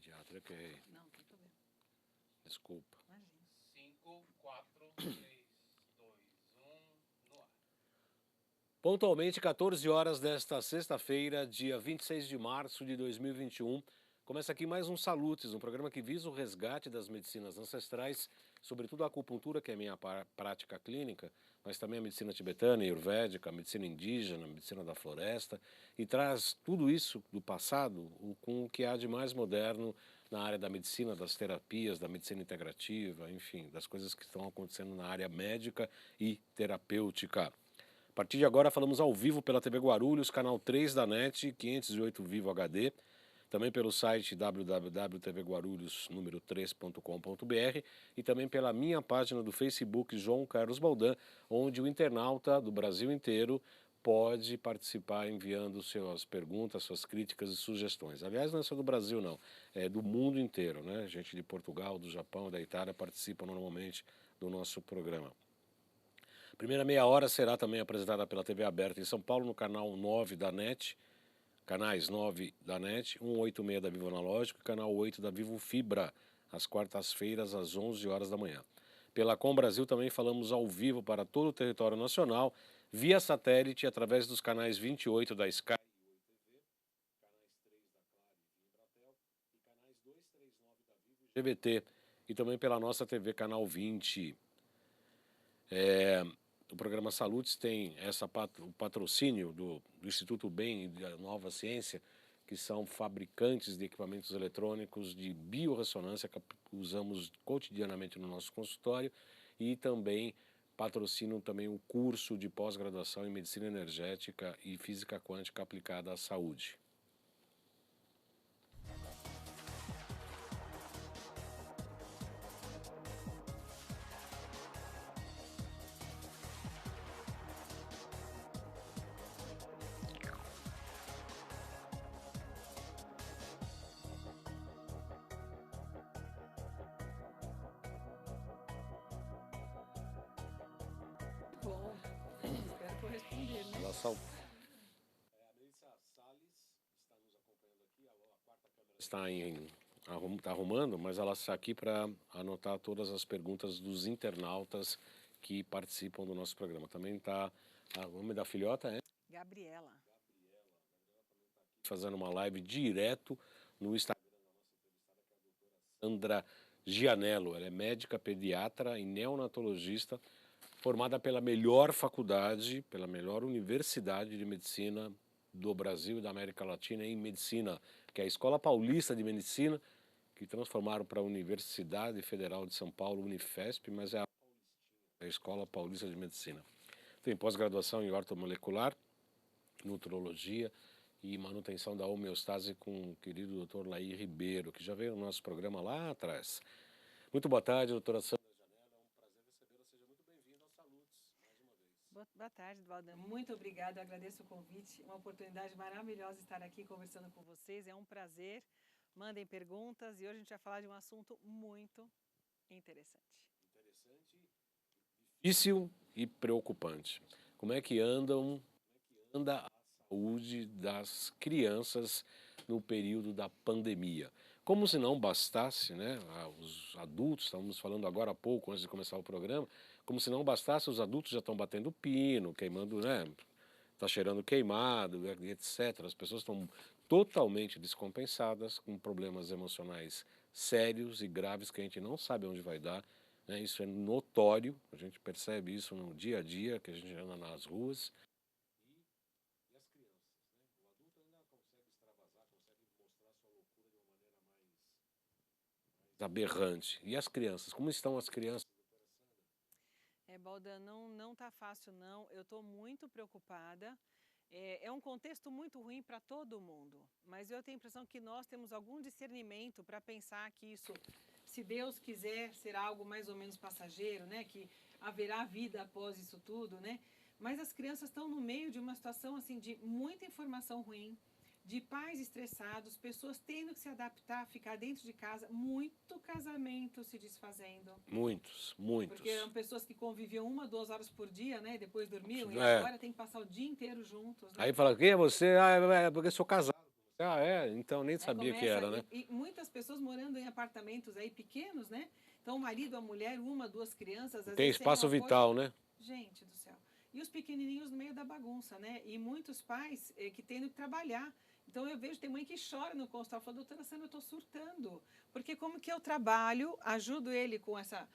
pediatra, que Não, tem problema. desculpa. Imagina. 5, 4, 3, 2, 1, no ar. Pontualmente, 14 horas desta sexta-feira, dia 26 de março de 2021, começa aqui mais um Salutes, um programa que visa o resgate das medicinas ancestrais, sobretudo a acupuntura, que é a minha prática clínica, mas também a medicina tibetana, ayurvédica, a medicina indígena, a medicina da floresta, e traz tudo isso do passado com o que há de mais moderno na área da medicina, das terapias, da medicina integrativa, enfim, das coisas que estão acontecendo na área médica e terapêutica. A partir de agora falamos ao vivo pela TV Guarulhos, canal 3 da NET, 508 Vivo HD, também pelo site www.tvguarulhos número 3.com.br e também pela minha página do Facebook João Carlos Baldan, onde o internauta do Brasil inteiro pode participar enviando suas perguntas, suas críticas e sugestões. Aliás, não é só do Brasil não, é do mundo inteiro, né? Gente de Portugal, do Japão, da Itália participam normalmente do nosso programa. A primeira meia hora será também apresentada pela TV aberta em São Paulo, no canal 9 da NET, canais 9 da NET, 186 da Vivo Analógico e canal 8 da Vivo Fibra, às quartas-feiras, às 11 horas da manhã. Pela Com Brasil também falamos ao vivo para todo o território nacional, via satélite, através dos canais 28 da Sky, canais 3 da Claro e Embratel, e canais 239 da Vivo GVT, e também pela nossa TV Canal 20. O programa Salutes tem o patrocínio do Instituto Bem e da Nova Ciência, que são fabricantes de equipamentos eletrônicos de biorressonância que usamos cotidianamente no nosso consultório, e também patrocinam também o curso de pós-graduação em Medicina Energética e Física Quântica aplicada à saúde. Bom, espero corresponder, né? A Melissa Salles está nos acompanhando aqui, a quarta câmera está arrumando, mas ela está aqui para anotar todas as perguntas dos internautas que participam do nosso programa. Também está o nome da filhota, é? Gabriela. Gabriela também está aqui fazendo uma live direto no Instagram da nossa entrevistada, que é a doutora Sandra Gianello. Ela é médica pediatra e neonatologista, formada pela melhor faculdade, pela melhor universidade de medicina do Brasil e da América Latina em medicina, que é a Escola Paulista de Medicina, que transformaram para a Universidade Federal de São Paulo, Unifesp, mas é a Escola Paulista de Medicina. Tem pós-graduação em ortomolecular, nutrologia e manutenção da homeostase com o querido Dr. Laí Ribeiro, que já veio no nosso programa lá atrás. Muito boa tarde, doutora Sandra Gianello. É um prazer recebê-la. Seja muito bem-vinda ao Salutes, mais uma vez. Boa tarde, Baldan. Muito obrigada, eu agradeço o convite. Uma oportunidade maravilhosa estar aqui conversando com vocês. É um prazer. Mandem perguntas e hoje a gente vai falar de um assunto muito interessante. Difícil e preocupante. Como é que anda a saúde das crianças no período da pandemia? Como se não bastasse, né, os adultos, estávamos falando agora há pouco, antes de começar o programa, como se não bastasse, os adultos já estão batendo pino, queimando, né, está cheirando queimado, etc. As pessoas estão totalmente descompensadas, com problemas emocionais sérios e graves que a gente não sabe onde vai dar. Isso é notório, a gente percebe isso no dia a dia, que a gente anda nas ruas. E as crianças, né? O adulto ainda consegue extravasar, consegue mostrar sua loucura de uma maneira mais aberrante. E as crianças? Como estão as crianças, doutora Sandra? Baldan, não tá fácil não, eu estou muito preocupada. É um contexto muito ruim para todo mundo, mas eu tenho a impressão que nós temos algum discernimento para pensar que isso, se Deus quiser, será algo mais ou menos passageiro, né? Que haverá vida após isso tudo, né? Mas as crianças estão no meio de uma situação assim de muita informação ruim, de pais estressados, pessoas tendo que se adaptar, ficar dentro de casa, muito casamento se desfazendo. Muitos. Porque eram pessoas que conviviam 1, 2 horas por dia, né? Depois dormiam, e É. agora tem que passar o dia inteiro juntos, né? Aí fala, quem é você? Ah, é porque eu sou casado. Ah, é? Então nem Aí sabia que começa, era, né? e muitas pessoas morando em apartamentos aí pequenos, né? Então o marido, a mulher, uma, duas crianças, às Tem vezes sem o espaço apoio. vital, né? Gente do céu. E os pequenininhos no meio da bagunça, né? E muitos pais que têm que trabalhar. Então eu vejo, tem mãe que chora no consultório, fala, doutora Sandra, eu estou surtando. Porque como que eu trabalho, ajudo ele com essa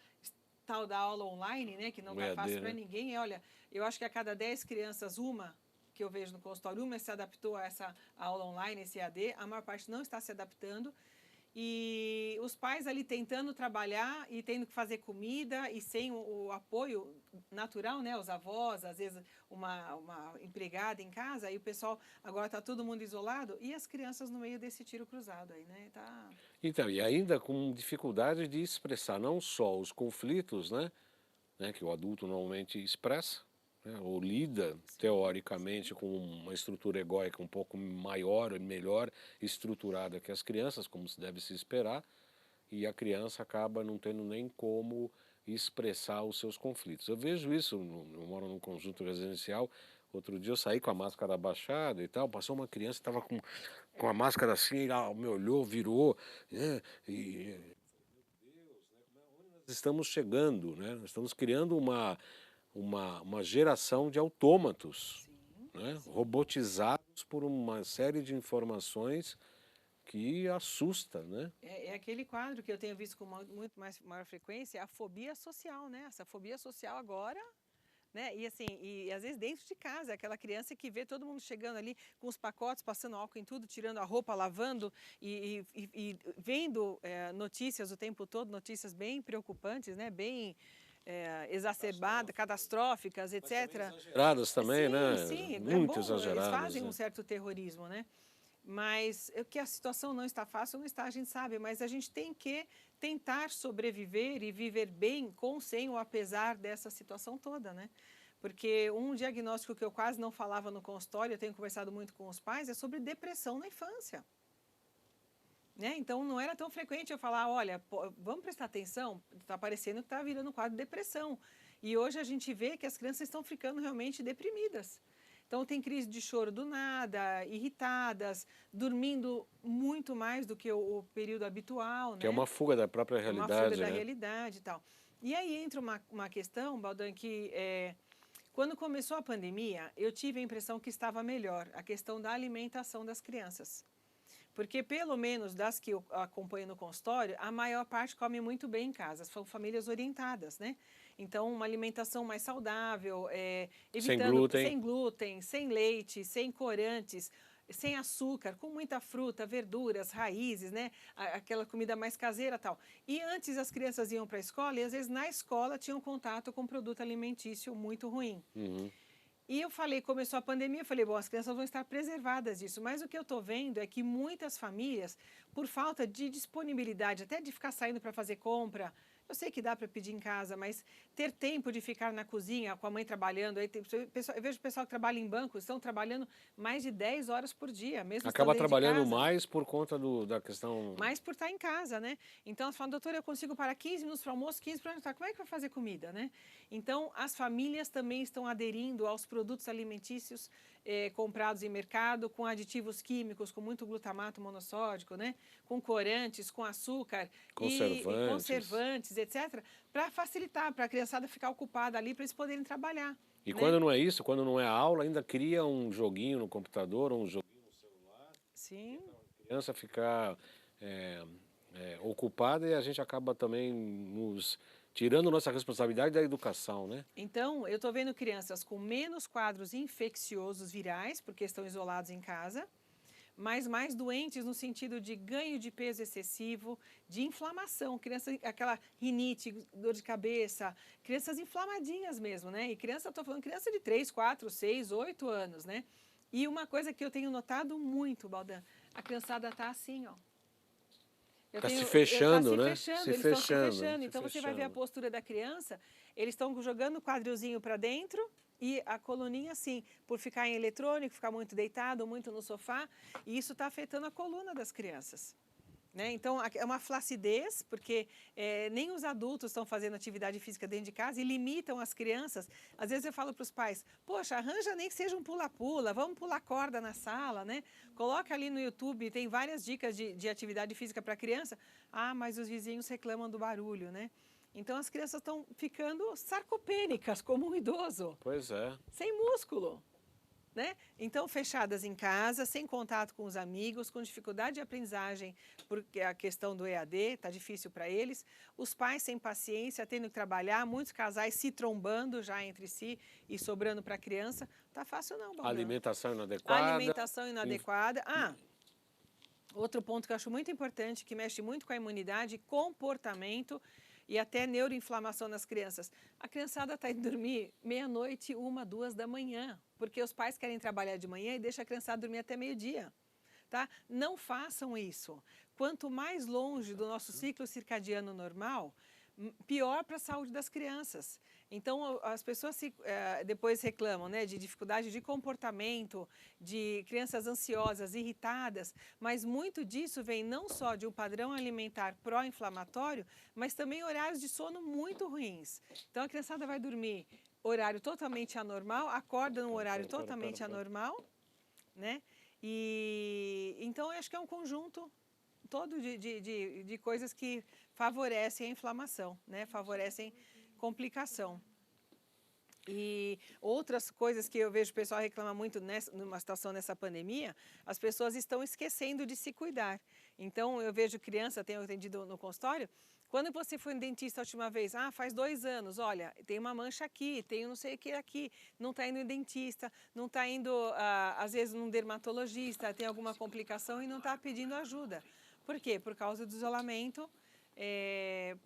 tal da aula online, né? Que não O está fácil EAD, para né? ninguém. E olha, eu acho que a cada 10 crianças, uma que eu vejo no consultório, uma se adaptou a essa aula online, esse EAD, a maior parte não está se adaptando. E os pais ali tentando trabalhar e tendo que fazer comida e sem o apoio natural, né? Os avós, às vezes uma empregada em casa, e o pessoal agora está todo mundo isolado e as crianças no meio desse tiro cruzado aí, né? Tá... Então, e ainda com dificuldade de expressar não só os conflitos, né, que o adulto normalmente expressa, né, ou lida teoricamente com uma estrutura egóica um pouco maior e melhor estruturada que as crianças, como se deve se esperar, e a criança acaba não tendo nem como expressar os seus conflitos. Eu vejo isso, eu moro num conjunto residencial, outro dia eu saí com a máscara abaixada e tal, passou uma criança que estava com a máscara assim, ela me olhou, virou, né, e estamos chegando, né? Nós estamos criando uma geração de autômatos, Sim, né? sim. Robotizados por uma série de informações que assusta, né? É aquele quadro que eu tenho visto com muito mais maior frequência, a fobia social, né? Essa fobia social agora, né? E assim, e às vezes dentro de casa, aquela criança que vê todo mundo chegando ali com os pacotes, passando álcool em tudo, tirando a roupa, lavando e vendo notícias o tempo todo, notícias bem preocupantes, né? Bem exacerbadas, catastróficas, etc. Exageradas também, Sim, né? sim, é Muito bom, eles exageradas, fazem um né? certo terrorismo, né? Mas que a situação não está fácil, não está, a gente sabe, mas a gente tem que tentar sobreviver e viver bem com, sem ou apesar dessa situação toda, né? Porque um diagnóstico que eu quase não falava no consultório, eu tenho conversado muito com os pais, é sobre depressão na infância. Né? Então não era tão frequente eu falar, olha, vamos prestar atenção, está parecendo que está virando um quadro de depressão. E hoje a gente vê que as crianças estão ficando realmente deprimidas. Então tem crise de choro do nada, irritadas, dormindo muito mais do que o período habitual, Que é né? uma fuga da própria É uma fuga realidade, da né? realidade e tal. E aí entra uma questão, Baldan, que quando começou a pandemia, eu tive a impressão que estava melhor a questão da alimentação das crianças. Porque, pelo menos das que eu acompanho no consultório, a maior parte come muito bem em casa. São famílias orientadas, né? Então, uma alimentação mais saudável, Sem evitando glúten. sem glúten, sem leite, sem corantes, sem açúcar, com muita fruta, verduras, raízes, né? Aquela comida mais caseira e tal. E antes as crianças iam para a escola e, às vezes, na escola tinham contato com produto alimentício muito ruim. Uhum. E eu falei, começou a pandemia, eu falei, bom, as crianças vão estar preservadas disso. Mas o que eu estou vendo é que muitas famílias, por falta de disponibilidade, até de ficar saindo para fazer compra, eu sei que dá para pedir em casa, mas ter tempo de ficar na cozinha com a mãe trabalhando, aí eu vejo pessoal que trabalha em banco, estão trabalhando mais de 10 horas por dia, mesmo estando Acaba dentro de trabalhando casa. mais por conta da questão. Mas por estar em casa, né? Então, elas falam, doutora, eu consigo parar 15 minutos para o almoço, 15 para o jantar. Como é que vai fazer comida, né? Então, as famílias também estão aderindo aos produtos alimentícios comprados em mercado, com aditivos químicos, com muito glutamato monossódico, né? Com corantes, com açúcar e Conservantes. conservantes, etc., para facilitar, para a criançada ficar ocupada ali, para eles poderem trabalhar. E né? quando não é isso, quando não é aula, ainda cria um joguinho no computador, um joguinho no celular. Sim. A criança ficar ocupada e a gente acaba também nos tirando nossa responsabilidade da educação, né? Então, eu estou vendo crianças com menos quadros infecciosos virais, porque estão isolados em casa, mas mais doentes no sentido de ganho de peso excessivo, de inflamação, criança, aquela rinite, dor de cabeça, crianças inflamadinhas mesmo, né? E criança, estou falando criança de 3, 4, 6, 8 anos, né? E uma coisa que eu tenho notado muito, Baldan, a criançada está assim, ó. Está se fechando, tá se né? fechando, eles estão se fechando. Então você vai ver a fechando. postura da criança, eles estão jogando o quadrilzinho para dentro e a coluninha assim, por ficar em eletrônico, ficar muito deitado, muito no sofá, e isso está afetando a coluna das crianças. né? Então, é uma flacidez, porque nem os adultos estão fazendo atividade física dentro de casa e limitam as crianças. Às vezes eu falo para os pais, poxa, arranja nem que seja um pula-pula, vamos pular corda na sala, né? Coloca ali no YouTube, tem várias dicas de atividade física para criança. Ah, mas os vizinhos reclamam do barulho, né? Então, as crianças estão ficando sarcopênicas, como um idoso, Pois é. sem músculo. Né? Então, fechadas em casa, sem contato com os amigos, com dificuldade de aprendizagem, porque a questão do EAD está difícil para eles, os pais sem paciência, tendo que trabalhar, muitos casais se trombando já entre si e sobrando para a criança. Tá fácil não, Baldão. Alimentação inadequada. Alimentação inadequada. Outro ponto que eu acho muito importante, que mexe muito com a imunidade, comportamento e até neuroinflamação nas crianças. A criançada está indo dormir meia-noite, 1, 2 da manhã, porque os pais querem trabalhar de manhã e deixam a criançada dormir até meio-dia. Tá? Não façam isso. Quanto mais longe do nosso ciclo circadiano normal, pior para a saúde das crianças. Então, as pessoas depois reclamam, né, de dificuldade de comportamento, de crianças ansiosas, irritadas, mas muito disso vem não só de um padrão alimentar pró-inflamatório, mas também horários de sono muito ruins. Então, a criançada vai dormir horário totalmente anormal, acorda num horário totalmente anormal, né? E então, eu acho que é um conjunto todo de coisas que favorecem a inflamação, né? Favorecem complicação. E outras coisas que eu vejo o pessoal reclamar muito numa situação nessa pandemia, as pessoas estão esquecendo de se cuidar. Então, eu vejo criança, tenho atendido no consultório, quando você foi no dentista a última vez? Ah, faz 2 anos, olha, tem uma mancha aqui, tem não sei o que aqui, não está indo no dentista, não está indo, às vezes, num dermatologista, tem alguma complicação e não está pedindo ajuda. Por quê? Por causa do isolamento,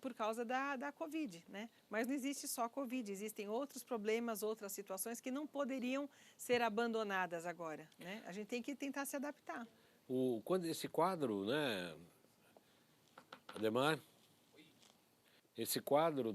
por causa da Covid, né? Mas não existe só Covid, existem outros problemas, outras situações que não poderiam ser abandonadas agora, né? A gente tem que tentar se adaptar. Quando esse quadro, né, Ademar, esse quadro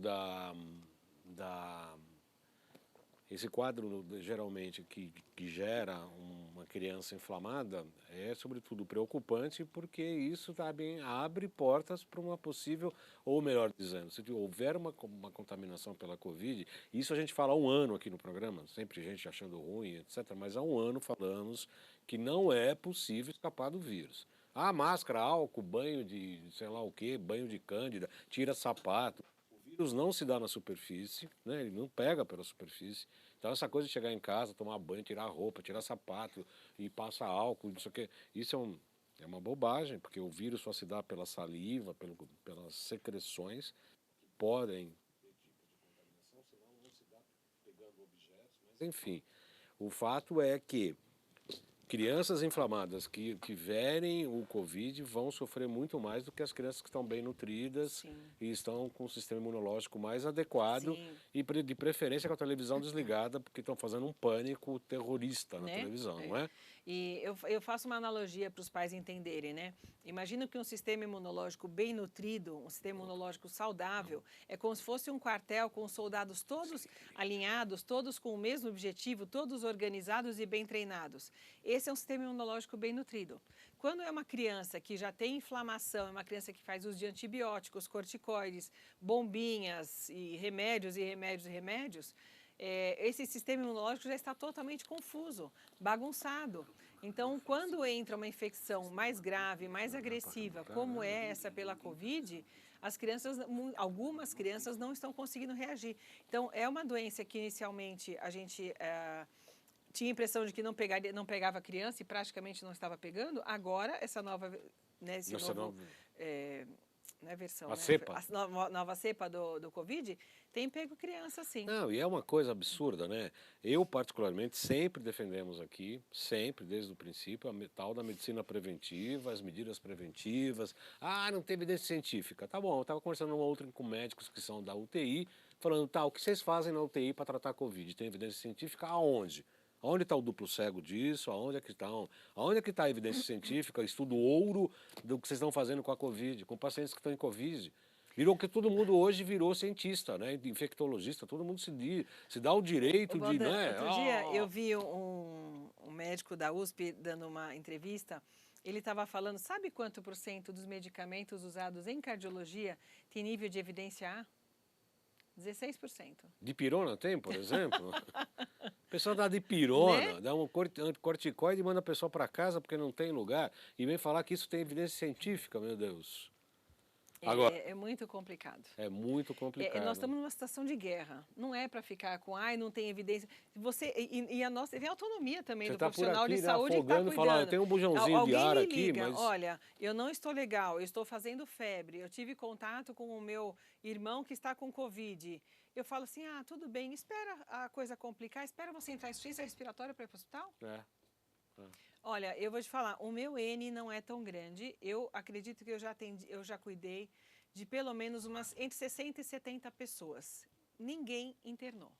esse quadro geralmente que gera uma criança inflamada é sobretudo preocupante porque isso também abre portas para uma possível, ou melhor dizendo, se houver uma contaminação pela Covid, isso a gente fala há 1 ano aqui no programa, sempre gente achando ruim, etc., mas há 1 ano falamos que não é possível escapar do vírus. Ah, máscara, álcool, banho de sei lá o quê, banho de cândida, tira sapato. O vírus não se dá na superfície, né? Ele não pega pela superfície. Então essa coisa de chegar em casa, tomar banho, tirar roupa, tirar sapato e passar álcool, isso aqui, isso é uma bobagem, porque o vírus só se dá pela saliva, pelas secreções, que podem ter tipo de contaminação, senão não se dá pegando objetos. Mas enfim, o fato é que crianças inflamadas que tiverem o Covid vão sofrer muito mais do que as crianças que estão bem nutridas. Sim. E estão com o sistema imunológico mais adequado. Sim. E de preferência com a televisão desligada, porque estão fazendo um pânico terrorista na televisão, não é? E eu faço uma analogia para os pais entenderem, né? Imagina que um sistema imunológico bem nutrido, um sistema imunológico saudável, é como se fosse um quartel com os soldados todos alinhados, todos com o mesmo objetivo, todos organizados e bem treinados. Esse é um sistema imunológico bem nutrido. Quando é uma criança que já tem inflamação, é uma criança que faz uso de antibióticos, corticoides, bombinhas e remédios e remédios e remédios, esse sistema imunológico já está totalmente confuso, bagunçado. Então, quando entra uma infecção mais grave, mais agressiva, como é essa pela Covid, algumas crianças não estão conseguindo reagir. Então, é uma doença que inicialmente a gente tinha a impressão de que não pegava criança e praticamente não estava pegando. Agora, essa nova, né, não é versão, A né? cepa. A nova cepa do Covid tem pego criança, sim. Não, e é uma coisa absurda, né? Eu, particularmente, sempre defendemos aqui, sempre, desde o princípio, a tal da medicina preventiva, as medidas preventivas. Ah, não tem evidência científica. Tá bom, eu estava conversando uma outra com médicos que são da UTI, falando, tá, o que vocês fazem na UTI para tratar a Covid? Tem evidência científica? Aonde? Aonde está o duplo cego disso? Aonde é que está a evidência científica, estudo ouro do que vocês estão fazendo com a Covid, com pacientes que estão em Covid? Virou que todo mundo hoje virou cientista, né? Infectologista, todo mundo se dá o direito de, né? Outro dia eu vi um médico da USP dando uma entrevista. ele estava falando, sabe quanto por cento dos medicamentos usados em cardiologia tem nível de evidência A? 16%. Dipirona tem, por exemplo? O pessoal dá dipirona, Né? dá um corticoide e manda a pessoa para casa porque não tem lugar. E vem falar que isso tem evidência científica, meu Deus. Agora, É muito complicado. é muito complicado. Nós estamos numa situação de guerra. Não é para ficar com, ai, não tem evidência. Você, e a nossa, tem autonomia também Você do tá por profissional aqui, de né, saúde que está afogando, cuidando. fala, eu tenho um bujãozinho de Alguém ar me aqui, liga, mas... olha, eu não estou legal, eu estou fazendo febre, eu tive contato com o meu irmão que está com Covid. Eu falo assim, ah, tudo bem, espera a coisa complicar, espera você entrar em insuficiência respiratória para ir para o hospital. Olha, eu vou te falar, o meu N não é tão grande, eu acredito que eu já cuidei de pelo menos entre 60 e 70 pessoas. Ninguém internou.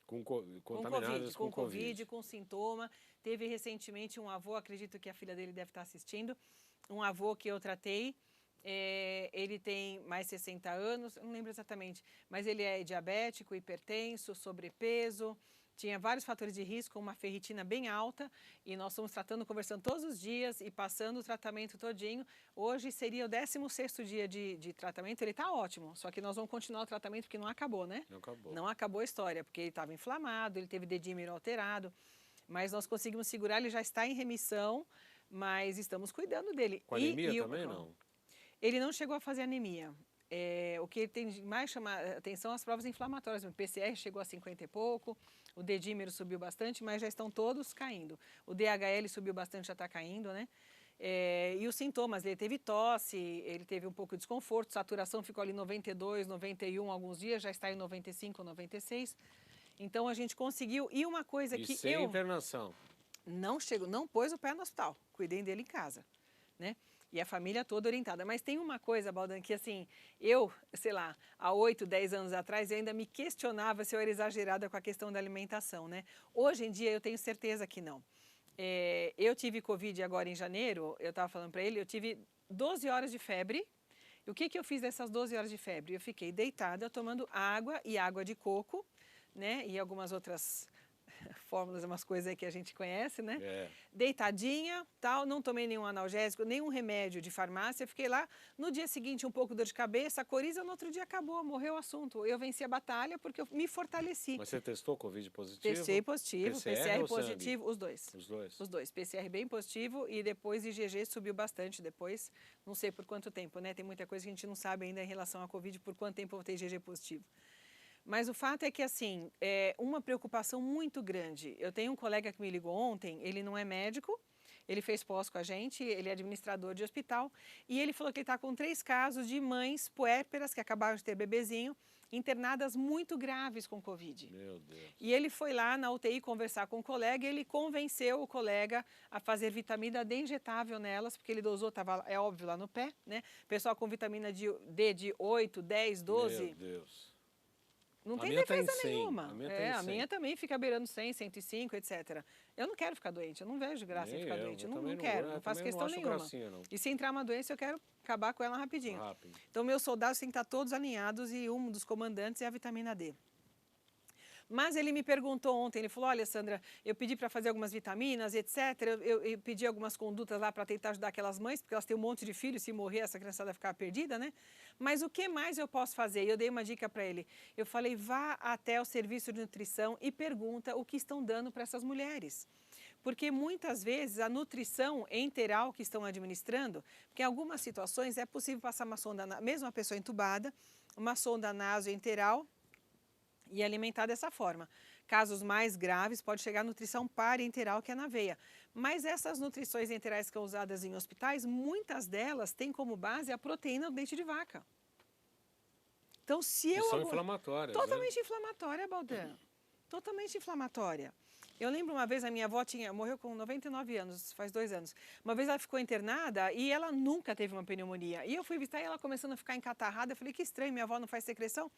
Contaminadas com Covid. Com sintoma. Teve recentemente um avô, acredito que a filha dele deve estar assistindo, um avô que eu tratei, ele tem mais 60 anos, não lembro exatamente, mas ele é diabético, hipertenso, sobrepeso, tinha vários fatores de risco, uma ferritina bem alta, e nós estamos tratando, conversando todos os dias e passando o tratamento todinho. Hoje seria o 16º dia de tratamento, ele está ótimo, só que nós vamos continuar o tratamento porque não acabou, né? Não acabou. Não acabou a história, porque ele estava inflamado, ele teve dedímero alterado, mas nós conseguimos segurar, ele já está em remissão, mas estamos cuidando dele. Com anemia também, não? Ele não chegou a fazer anemia. O que ele tem de mais chamar atenção as provas inflamatórias. O PCR chegou a 50 e pouco, o dedímero subiu bastante, mas já estão todos caindo. O DHL subiu bastante, já está caindo, né? E os sintomas, ele teve tosse, ele teve um pouco de desconforto, saturação ficou ali 92, 91 alguns dias, já está em 95, 96. Então a gente conseguiu. E uma coisa que sem internação. Não pôs o pé no hospital, cuidei dele em casa, né? E a família toda orientada. Mas tem uma coisa, Baldan, que assim, sei lá, há 8, 10 anos atrás, eu ainda me questionava se eu era exagerada com a questão da alimentação, né? Hoje em dia eu tenho certeza que não. Eu tive Covid agora em janeiro, eu estava falando para ele, eu tive 12 horas de febre. E o que eu fiz nessas 12 horas de febre? Eu fiquei deitada tomando água e água de coco, né? E algumas outras fórmulas, umas coisas aí que a gente conhece, né? Deitadinha, tal, não tomei nenhum analgésico, nenhum remédio de farmácia, fiquei lá. No dia seguinte, um pouco de dor de cabeça, coriza, no outro dia acabou, morreu o assunto. Eu venci a batalha porque eu me fortaleci. Mas você testou Covid positivo? Testei positivo, PCR positivo, os dois. Os dois? Os dois, PCR bem positivo e depois IgG subiu bastante depois, não sei por quanto tempo, né? Tem muita coisa que a gente não sabe ainda em relação à Covid, por quanto tempo eu vou ter IgG positivo. Mas o fato é que, assim, é uma preocupação muito grande. Eu tenho um colega que me ligou ontem, ele não é médico, ele fez pós com a gente, ele é administrador de hospital, e ele falou que ele está com 3 casos de mães puérperas que acabaram de ter bebezinho, internadas muito graves com Covid. Meu Deus. E ele foi lá na UTI conversar com o colega e ele convenceu o colega a fazer vitamina D injetável nelas, porque ele dosou, estava, é óbvio, lá no pé, né? Pessoal com vitamina D de 8, 10, 12. Meu Deus. Não A tem minha tá em defesa 100, nenhuma. a minha tá em A 100. minha também fica beirando 100, 105, etc. Eu não quero ficar doente, eu não vejo graça em Nem ficar eu, doente. eu Eu também não quero, não faço também questão acho nenhuma. gracinha, não. E se entrar uma doença, eu quero acabar com ela rapidinho. Rápido. Então, meus soldados têm que estar todos alinhados e um dos comandantes é a vitamina D. Mas ele me perguntou ontem, ele falou, olha, Sandra, eu pedi para fazer algumas vitaminas, etc. Eu pedi algumas condutas lá para tentar ajudar aquelas mães, porque elas têm um monte de filhos, se morrer essa criançada vai ficar perdida, né? Mas o que mais eu posso fazer? Eu dei uma dica para ele. Eu falei, vá até o serviço de nutrição e pergunta o que estão dando para essas mulheres. Porque muitas vezes a nutrição enteral que estão administrando, porque em algumas situações é possível passar uma sonda, mesmo a pessoa entubada, uma sonda nasoenteral, e alimentar dessa forma. Casos mais graves, pode chegar a nutrição parenteral, que é na veia. Mas essas nutrições enterais que são usadas em hospitais, muitas delas têm como base a proteína do leite de vaca. Então, se eu... são inflamatórias, totalmente inflamatória, Baldan. Totalmente inflamatória. Eu lembro uma vez, a minha avó morreu com 99 anos, faz 2 anos. Uma vez ela ficou internada e ela nunca teve uma pneumonia. E eu fui visitar e ela começando a ficar encatarrada. Eu falei, que estranho, minha avó não faz secreção.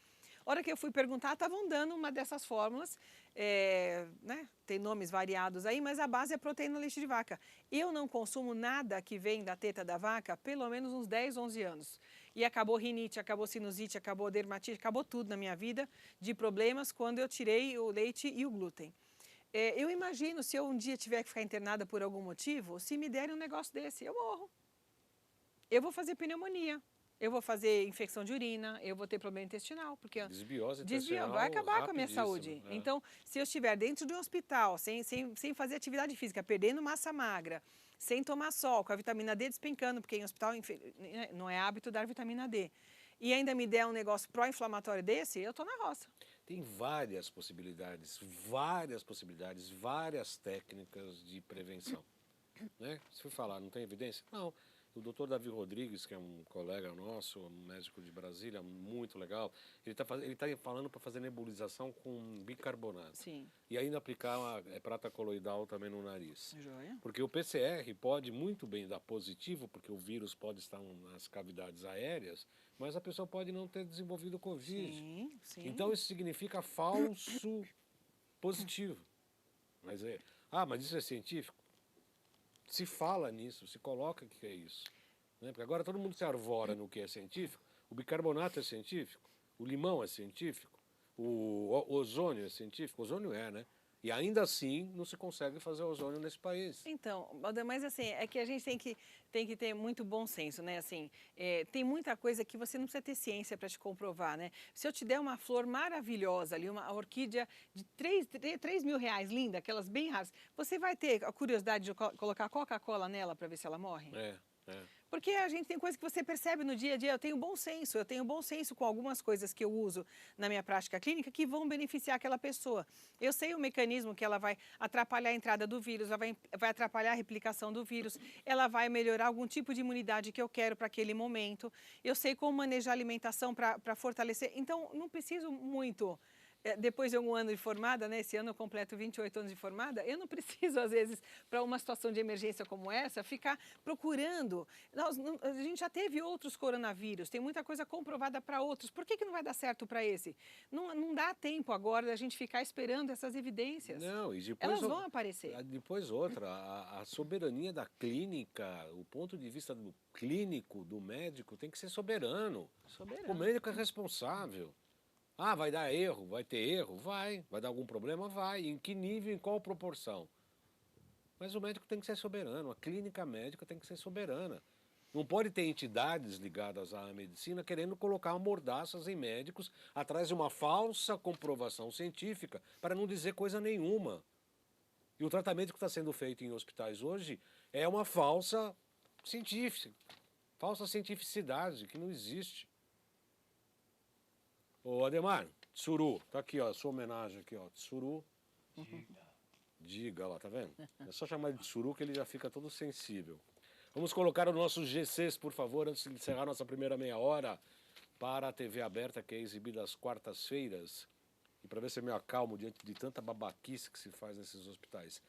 A hora que eu fui perguntar, estavam dando uma dessas fórmulas, né? Tem nomes variados aí, mas a base é proteína leite de vaca. Eu não consumo nada que vem da teta da vaca pelo menos uns 10, 11 anos. E acabou rinite, acabou sinusite, acabou dermatite, acabou tudo na minha vida de problemas quando eu tirei o leite e o glúten. Eu imagino, se eu um dia tiver que ficar internada por algum motivo, se me derem um negócio desse, eu morro. Eu vou fazer pneumonia, eu vou fazer infecção de urina, eu vou ter problema intestinal, porque Desbiose desvia, intestinal vai acabar com a minha rapidíssimo. saúde. É. Então, se eu estiver dentro de um hospital, sem fazer atividade física, perdendo massa magra, sem tomar sol, com a vitamina D despencando, porque em hospital não é hábito dar vitamina D, e ainda me der um negócio pró-inflamatório desse, eu tô na roça. Tem várias possibilidades, várias técnicas de prevenção. Né? Se for falar, não tem evidência? Não. O doutor Davi Rodrigues, que é um colega nosso, um médico de Brasília, muito legal, ele tá falando para fazer nebulização com bicarbonato. Sim. E ainda aplicar prata coloidal também no nariz. Joia. Porque o PCR pode muito bem dar positivo, porque o vírus pode estar nas cavidades aéreas, mas a pessoa pode não ter desenvolvido o Covid. Sim, sim. Então isso significa falso positivo. Mas mas isso é científico? Se fala nisso, se coloca que é isso. Né? Porque agora todo mundo se arvora no que é científico. O bicarbonato é científico, o limão é científico, o ozônio é científico, o ozônio né? E ainda assim não se consegue fazer ozônio nesse país. Então, mas assim, é que a gente tem que ter muito bom senso, né? Assim, tem muita coisa que você não precisa ter ciência para te comprovar, né? Se eu te der uma flor maravilhosa ali, uma orquídea de 3 mil reais, linda, aquelas bem raras, você vai ter a curiosidade de colocar Coca-Cola nela para ver se ela morre? É. Porque a gente tem coisas que você percebe no dia a dia. Eu tenho bom senso com algumas coisas que eu uso na minha prática clínica que vão beneficiar aquela pessoa. Eu sei o mecanismo que ela vai atrapalhar a entrada do vírus, ela vai atrapalhar a replicação do vírus, ela vai melhorar algum tipo de imunidade que eu quero para aquele momento. Eu sei como manejar a alimentação para fortalecer. Então, não preciso muito. Depois de um ano de formada, né, esse ano eu completo 28 anos de formada, eu não preciso, às vezes, para uma situação de emergência como essa, ficar procurando. A gente já teve outros coronavírus, tem muita coisa comprovada para outros. Por que não vai dar certo para esse? Não dá tempo agora da gente ficar esperando essas evidências. Não, e depois elas vão aparecer. Depois outra, a soberania da clínica, o ponto de vista do clínico, do médico, tem que ser soberano. O médico é responsável. Vai dar erro, vai ter erro? Vai dar algum problema? Vai. Em que nível, em qual proporção? Mas o médico tem que ser soberano, a clínica médica tem que ser soberana. Não pode ter entidades ligadas à medicina querendo colocar mordaças em médicos atrás de uma falsa comprovação científica para não dizer coisa nenhuma. E o tratamento que está sendo feito em hospitais hoje é uma falsa cientificidade que não existe. Ô Ademar, Tsuru, tá aqui, ó, sua homenagem aqui, ó, Tsuru. Diga lá, tá vendo? É só chamar de Tsuru que ele já fica todo sensível. Vamos colocar os nossos GCs, por favor, antes de encerrar nossa primeira meia hora para a TV aberta, que é exibida às quartas-feiras. E para ver se eu me acalmo diante de tanta babaquice que se faz nesses hospitais.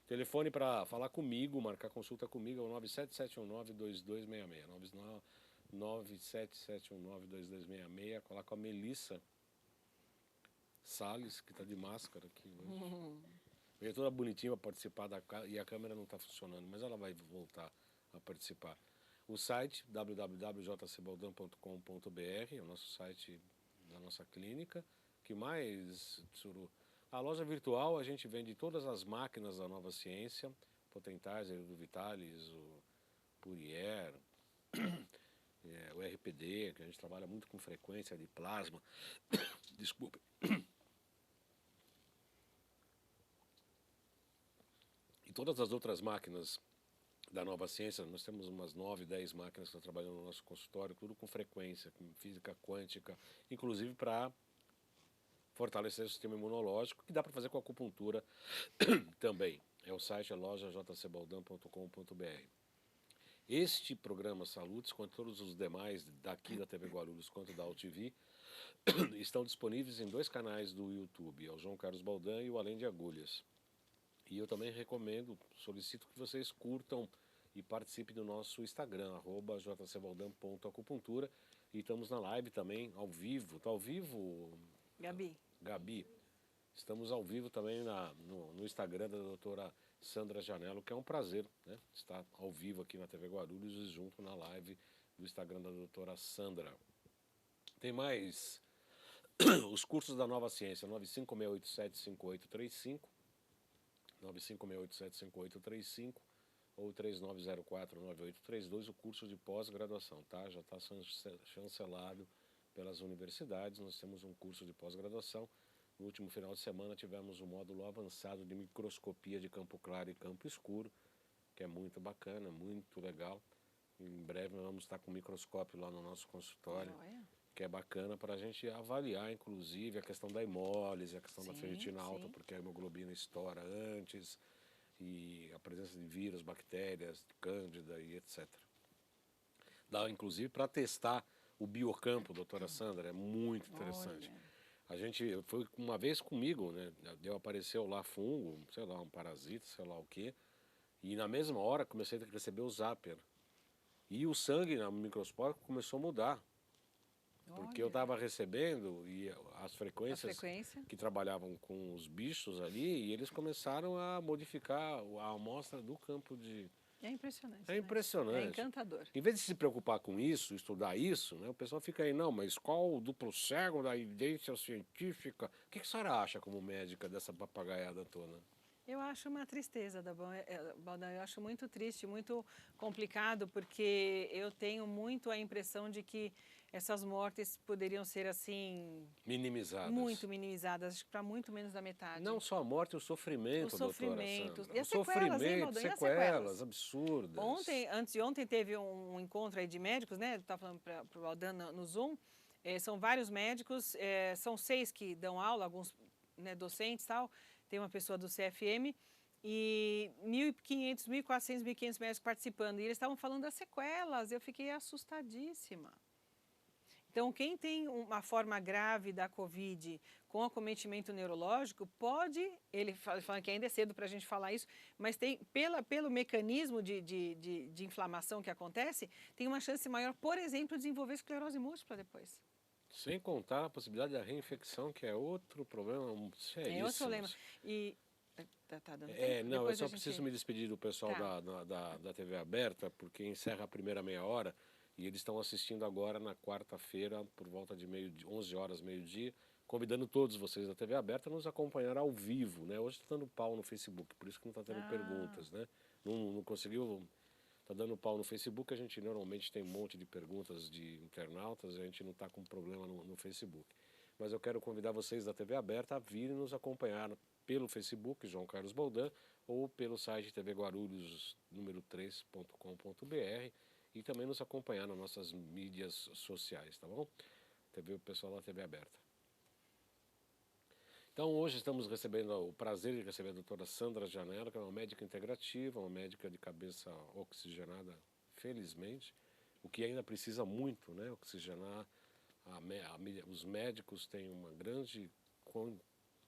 Telefone para falar comigo, marcar consulta comigo é o 977192266. 977192266, falar com a Melissa Salles, que está de máscara aqui hoje. Veio toda bonitinha para participar e a câmera não está funcionando, mas ela vai voltar a participar. O site www.jcbaldan.com.br é o nosso site da nossa clínica. Que mais, Tsuru? A loja virtual, a gente vende todas as máquinas da Nova Ciência, Potentizer, do Vitalis, o Purier, o RPD, que a gente trabalha muito com frequência de plasma. Desculpe. E todas as outras máquinas da Nova Ciência, nós temos umas 9, 10 máquinas que estão trabalhando no nosso consultório, tudo com frequência, com física quântica, inclusive para fortalecer o sistema imunológico, que dá para fazer com acupuntura também. É o site, loja.jcbaldan.com.br. Este programa Saludes, quanto todos os demais daqui da TV Guarulhos quanto da UTV, estão disponíveis em 2 canais do YouTube, é o João Carlos Baldan e o Além de Agulhas. E eu também recomendo, solicito que vocês curtam e participem do nosso Instagram, @jcbaldan.acupuntura. E estamos na live também, ao vivo. Está ao vivo, Gabi? Estamos ao vivo também no Instagram da doutora Sandra Janello, que é um prazer, né, estar ao vivo aqui na TV Guarulhos e junto na live do Instagram da doutora Sandra. Tem mais os cursos da Nova Ciência, 956875835. 9568-75835 ou 3904-9832, o curso de pós-graduação, tá? Já está chancelado pelas universidades, nós temos um curso de pós-graduação. No último final de semana tivemos um módulo avançado de microscopia de campo claro e campo escuro, que é muito bacana, muito legal. Em breve nós vamos estar com um microscópio lá no nosso consultório, que é bacana para a gente avaliar, inclusive, a questão da hemólise, a questão da ferritina alta, porque a hemoglobina estoura antes, e a presença de vírus, bactérias, cândida e etc. Dá, inclusive, para testar o biocampo, doutora Sandra, é muito interessante. A gente, foi uma vez comigo, né, apareceu lá fungo, sei lá, um parasita, sei lá o quê, e na mesma hora comecei a receber o Zapper. E o sangue no microscópio começou a mudar. Porque eu estava recebendo e as frequências que trabalhavam com os bichos ali, e eles começaram a modificar a amostra do campo de... É impressionante. É impressionante. É encantador. Em vez de se preocupar com isso, estudar isso, né, o pessoal fica aí, não, mas qual o duplo cego da evidência científica? O que a senhora acha como médica dessa papagaiada toda? Eu acho uma tristeza, Baldan, eu acho muito triste, muito complicado, porque eu tenho muito a impressão de que essas mortes poderiam ser assim... Minimizadas. Muito minimizadas, acho que para muito menos da metade. Não só a morte, o sofrimento, doutora Sandra. E as sequelas, hein, Baldan? Sequelas absurdas. Antes de ontem teve um encontro aí de médicos, né? Eu estava falando para o Baldan no Zoom. São vários médicos, são 6 que dão aula, alguns, né, docentes e tal. Tem uma pessoa do CFM e 1.500, 1.400, 1.500 médicos participando. E eles estavam falando das sequelas, eu fiquei assustadíssima. Então, quem tem uma forma grave da Covid com acometimento neurológico, pode, ele fala que ainda é cedo para a gente falar isso, mas tem, pelo mecanismo de inflamação que acontece, tem uma chance maior, por exemplo, de desenvolver esclerose múltipla depois. Sem contar a possibilidade da reinfecção, que é outro problema seríssimo. É outro problema. E... Tá dando tempo? Não, eu só preciso me despedir do pessoal da TV aberta, porque encerra a primeira meia hora, e eles estão assistindo agora na quarta-feira, por volta de 11 horas, meio-dia, convidando todos vocês da TV aberta a nos acompanhar ao vivo, né? Hoje está dando pau no Facebook, por isso que não está tendo perguntas, né? Não conseguiu... Está dando pau no Facebook, a gente normalmente tem um monte de perguntas de internautas, a gente não está com problema no Facebook. Mas eu quero convidar vocês da TV aberta a virem nos acompanhar pelo Facebook, João Carlos Baldan, ou pelo site tvguarulhos número 3.com.br e também nos acompanhar nas nossas mídias sociais, tá bom? O pessoal da TV aberta. Então, hoje estamos recebendo o prazer de receber a doutora Sandra Janela, que é uma médica integrativa, uma médica de cabeça oxigenada, felizmente, o que ainda precisa muito, né? Oxigenar. Os médicos têm uma grande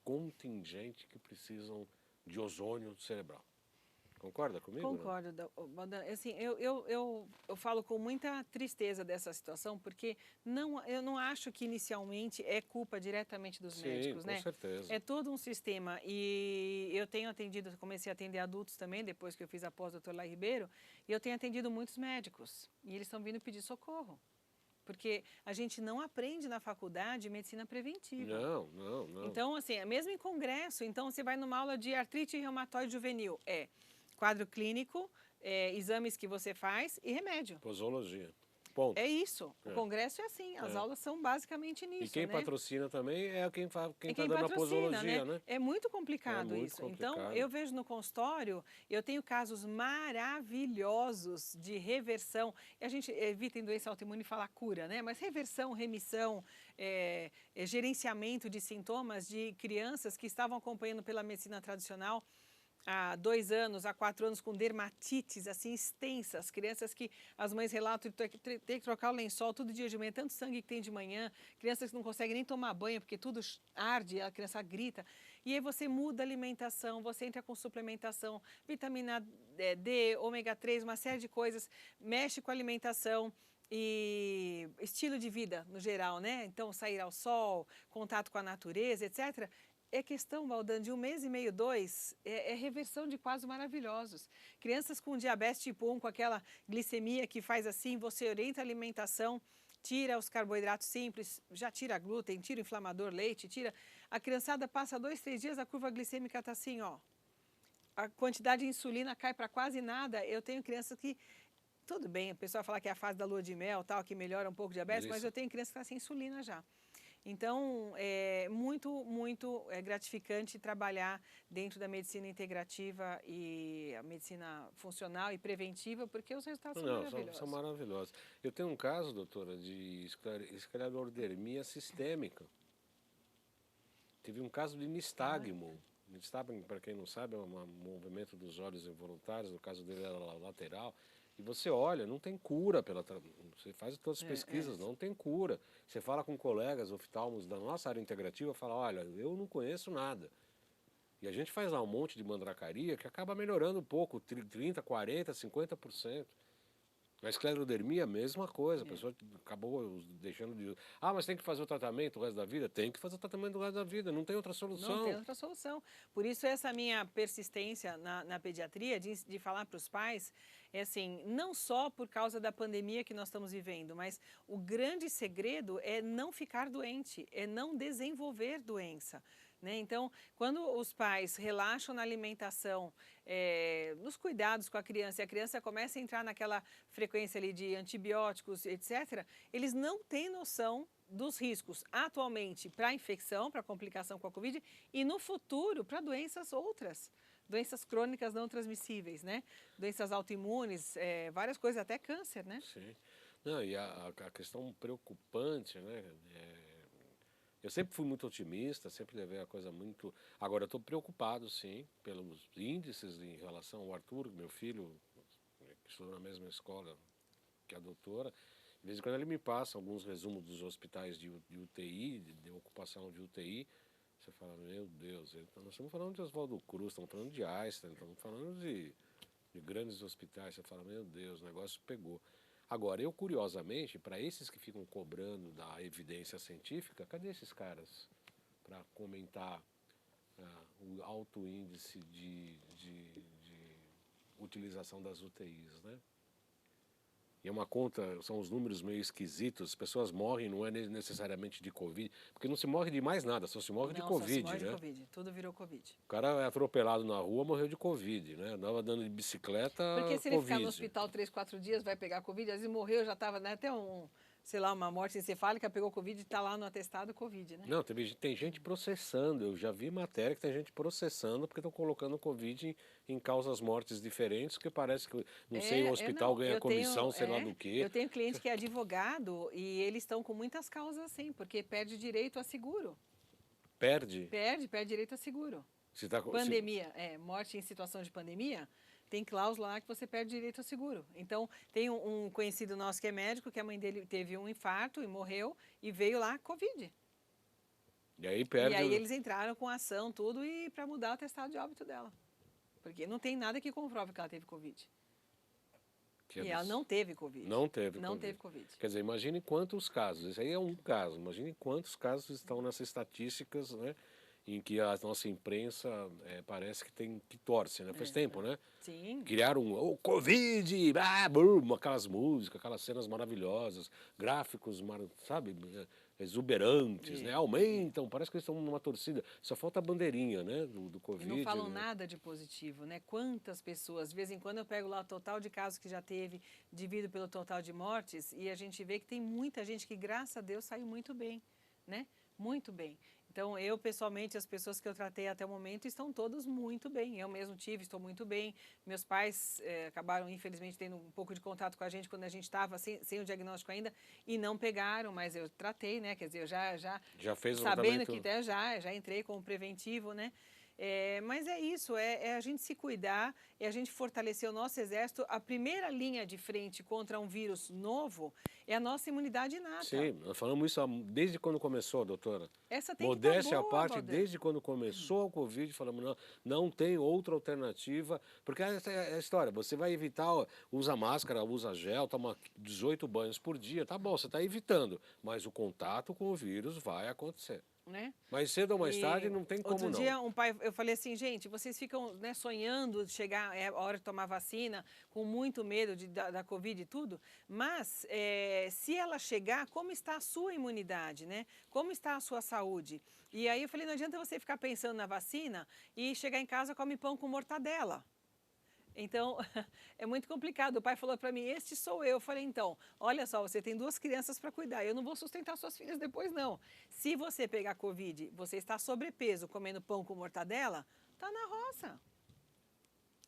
contingente que precisam de ozônio cerebral. Concorda comigo? Concordo, Baldan. Assim, eu falo com muita tristeza dessa situação, porque eu não acho que inicialmente é culpa diretamente dos médicos, né? Com certeza. É todo um sistema. E eu tenho atendido, comecei a atender adultos também, depois que eu fiz a pós, doutor Lai Ribeiro, e eu tenho atendido muitos médicos. E eles estão vindo pedir socorro. Porque a gente não aprende na faculdade medicina preventiva. Não. Então, assim, mesmo em congresso, então você vai numa aula de artrite reumatoide juvenil, quadro clínico, exames que você faz e remédio. Posologia. Ponto. É isso. O congresso é assim, as aulas são basicamente nisso. E quem né? patrocina também é quem está dando a posologia, né? É muito complicado isso. Complicado. Então, eu vejo no consultório, eu tenho casos maravilhosos de reversão. E a gente evita em doença autoimune falar cura, né? Mas reversão, remissão, gerenciamento de sintomas de crianças que estavam acompanhando pela medicina tradicional há 2 anos, há 4 anos, com dermatites assim extensas, crianças que as mães relatam ter que trocar o lençol todo dia de manhã, tanto sangue que tem de manhã, crianças que não conseguem nem tomar banho porque tudo arde, a criança grita. E aí você muda a alimentação, você entra com suplementação, vitamina D, ômega 3, uma série de coisas, mexe com a alimentação e estilo de vida no geral, né? Então, sair ao sol, contato com a natureza, etc., é questão, Baldan, de 1 mês e meio, 2, é reversão de quadros maravilhosos. Crianças com diabetes tipo 1, com aquela glicemia que faz assim, você orienta a alimentação, tira os carboidratos simples, já tira glúten, tira o inflamador, leite, tira... A criançada passa 2, 3 dias, a curva glicêmica está assim, ó. a quantidade de insulina cai para quase nada. Eu tenho crianças que, tudo bem, o pessoal fala que é a fase da lua de mel, tal, que melhora um pouco o diabetes, mas Isso. eu tenho criança que está sem insulina já. Então, é muito gratificante trabalhar dentro da medicina integrativa e a medicina funcional e preventiva, porque os resultados são Não, maravilhosos. são maravilhosos. Eu tenho um caso, doutora, de esclerodermia sistêmica. Tive um caso de nistagmo. Nistagmo, para quem não sabe, é um movimento dos olhos involuntários, no caso dele era lateral. E você olha, não tem cura você faz todas as pesquisas, não tem cura. Você fala com colegas oftalmos da nossa área integrativa, fala, olha, eu não conheço nada. E a gente faz lá um monte de mandracaria que acaba melhorando um pouco, 30, 40, 50%. A esclerodermia, mesma coisa, a pessoa acabou deixando de... Ah, mas tem que fazer o tratamento o resto da vida? Tem que fazer o tratamento o resto da vida, não tem outra solução. Não tem outra solução. Por isso, essa minha persistência na pediatria de falar para os pais, é assim, não só por causa da pandemia que nós estamos vivendo, mas o grande segredo é não ficar doente, é não desenvolver doença. Né? Então, quando os pais relaxam na alimentação, nos cuidados com a criança, e a criança começa a entrar naquela frequência ali de antibióticos, etc., eles não têm noção dos riscos atualmente para a infecção, para a complicação com a Covid e no futuro para doenças outras, doenças crônicas não transmissíveis, né? Doenças autoimunes, várias coisas, até câncer, né? Sim. Não, e a questão preocupante, né? Eu sempre fui muito otimista, sempre levei a coisa muito... Agora, eu estou preocupado, sim, pelos índices em relação ao Arthur, meu filho, que estudou na mesma escola que a doutora. De vez em quando ele me passa alguns resumos dos hospitais de UTI, de ocupação de UTI. Você fala, meu Deus, nós estamos falando de Oswaldo Cruz, estamos falando de Einstein, estamos falando de grandes hospitais. Você fala, meu Deus, o negócio pegou. Agora, eu curiosamente, para esses que ficam cobrando da evidência científica, cadê esses caras para comentar o alto índice de utilização das UTIs, né? E é uma conta, são os números meio esquisitos, as pessoas morrem, não é necessariamente de Covid, porque não se morre de mais nada, só se morre de Covid, só se morre né? de Covid, tudo virou Covid. O cara é atropelado na rua, morreu de Covid, né? Andava dando de bicicleta, Porque se ele Covid. ficar no hospital 3, 4 dias, vai pegar Covid, às vezes morreu, já estava, né, até sei lá, uma morte encefálica, pegou Covid e está lá no atestado Covid, né? Não, tem gente processando, eu já vi matéria que tem gente processando porque estão colocando Covid em causas mortes diferentes, que parece que, não sei, o hospital ganha comissão, sei lá do quê. Eu tenho cliente que é advogado e eles estão com muitas causas assim, porque perde direito a seguro. Perde? Perde direito a seguro. Se tá, Pandemia, morte em situação de pandemia, tem cláusula lá que você perde direito ao seguro. Então, tem um conhecido nosso que é médico, que a mãe dele teve um infarto e morreu, e veio lá Covid. E aí perde... E aí eles entraram com ação, tudo, e para mudar o atestado de óbito dela. Porque não tem nada que comprove que ela teve Covid. E ela não teve Covid. Não teve Não Covid. teve Covid. Quer dizer, imagine quantos casos, esse aí é um caso, imagine quantos casos estão nessas estatísticas, né? Em que a nossa imprensa parece que torce, né? Faz tempo, né? Sim. Criaram o Covid, boom, aquelas músicas, aquelas cenas maravilhosas, gráficos, sabe, exuberantes, né? Aumentam, parece que eles estão numa torcida. Só falta a bandeirinha, né? Do Covid. E não falam né? nada de positivo, né? Quantas pessoas, de vez em quando eu pego lá o total de casos que já teve, divido pelo total de mortes, e a gente vê que tem muita gente que, graças a Deus, saiu muito bem, né? Muito bem. Então, eu, pessoalmente, as pessoas que eu tratei até o momento estão todas muito bem. Eu mesmo estou muito bem. Meus pais acabaram, infelizmente, tendo um pouco de contato com a gente quando a gente estava sem o diagnóstico ainda e não pegaram, mas eu tratei, né? Quer dizer, eu já fez o sabendo tratamento... que já entrei como preventivo, né? Mas é isso, é a gente se cuidar, é a gente fortalecer o nosso exército. A primeira linha de frente contra um vírus novo é a nossa imunidade inata. Sim, nós falamos isso desde quando começou, doutora. Essa tem Modéstia à boa, parte, Valdir. desde quando começou o Covid, falamos, não tem outra alternativa, porque essa é a história, você vai evitar, usa máscara, usa gel, toma 18 banhos por dia, tá bom, você está evitando, mas o contato com o vírus vai acontecer. né? Mais cedo ou mais tarde não tem como Outro não. dia, um pai, eu falei assim, gente, vocês ficam, né, sonhando de chegar, é a hora de tomar vacina, com muito medo da Covid e tudo, mas se ela chegar, como está a sua imunidade, né? Como está a sua saúde? E aí eu falei, não adianta você ficar pensando na vacina e chegar em casa come pão com mortadela. Então, é muito complicado. O pai falou para mim, este sou eu. Eu falei, então, olha só, você tem 2 crianças para cuidar. Eu não vou sustentar suas filhas depois, não. Se você pegar Covid, você está sobrepeso, comendo pão com mortadela, tá na roça.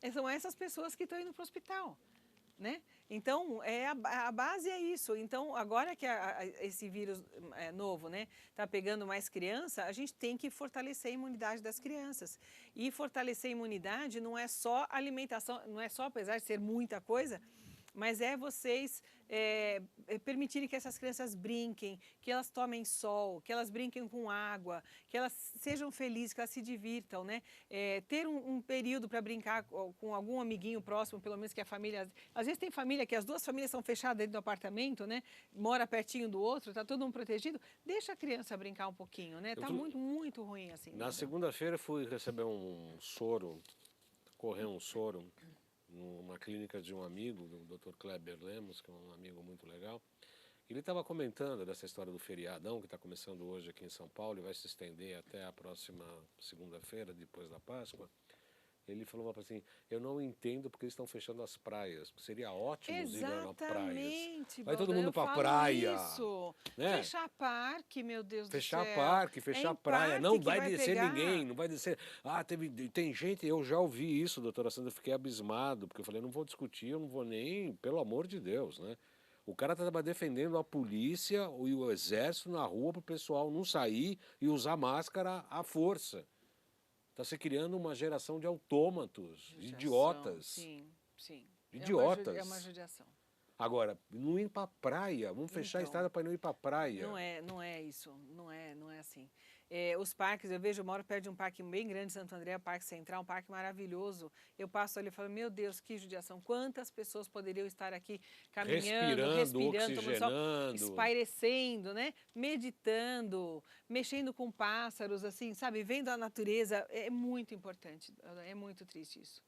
E são essas pessoas que estão indo para o hospital, né? Então, a base é isso. Então, agora que esse vírus novo, né, tá pegando mais criança, a gente tem que fortalecer a imunidade das crianças. E fortalecer a imunidade não é só alimentação, não é só, apesar de ser muita coisa, mas é vocês permitirem que essas crianças brinquem, que elas tomem sol, que elas brinquem com água, que elas sejam felizes, que elas se divirtam, né? Ter um período para brincar com algum amiguinho próximo, pelo menos que a família... Às vezes tem família que as 2 famílias são fechadas dentro do apartamento, né? Mora pertinho do outro, tá todo mundo protegido. Deixa a criança brincar um pouquinho, né? Tá muito, muito ruim assim. Na segunda-feira fui receber um soro, correr um soro, numa clínica de um amigo, do Dr. Kleber Lemos, que é um amigo muito legal. Ele estava comentando dessa história do feriadão que está começando hoje aqui em São Paulo e vai se estender até a próxima segunda-feira, depois da Páscoa. Ele falou assim, eu não entendo porque eles estão fechando as praias, porque seria ótimo ir na praia. Exatamente, Vai todo Baldan, mundo eu para a falo praia. isso. Né? Fechar parque, meu Deus do céu. Fechar parque, fechar em praia, parque não que vai descer pegar. ninguém, não vai descer. Ah, tem gente, eu já ouvi isso, doutora Sandra, eu fiquei abismado, porque eu falei, não vou discutir, eu não vou nem, pelo amor de Deus, né? O cara estava defendendo a polícia e o exército na rua para o pessoal não sair e usar máscara à força. Está se criando uma geração de autômatos, de idiotas. Sim, sim. Idiotas. É uma judiação. Agora, não ir para a praia, vamos fechar a estrada para não ir para a praia. Não é isso, não é assim. Os parques, eu vejo, eu moro perto de um parque bem grande, Santo André, Parque Central, um parque maravilhoso. Eu passo ali e falo, meu Deus, que judiação, quantas pessoas poderiam estar aqui caminhando, respirando, tomando sol, espairecendo, né? Meditando, mexendo com pássaros, assim, sabe? Vendo a natureza, é muito importante, é muito triste isso.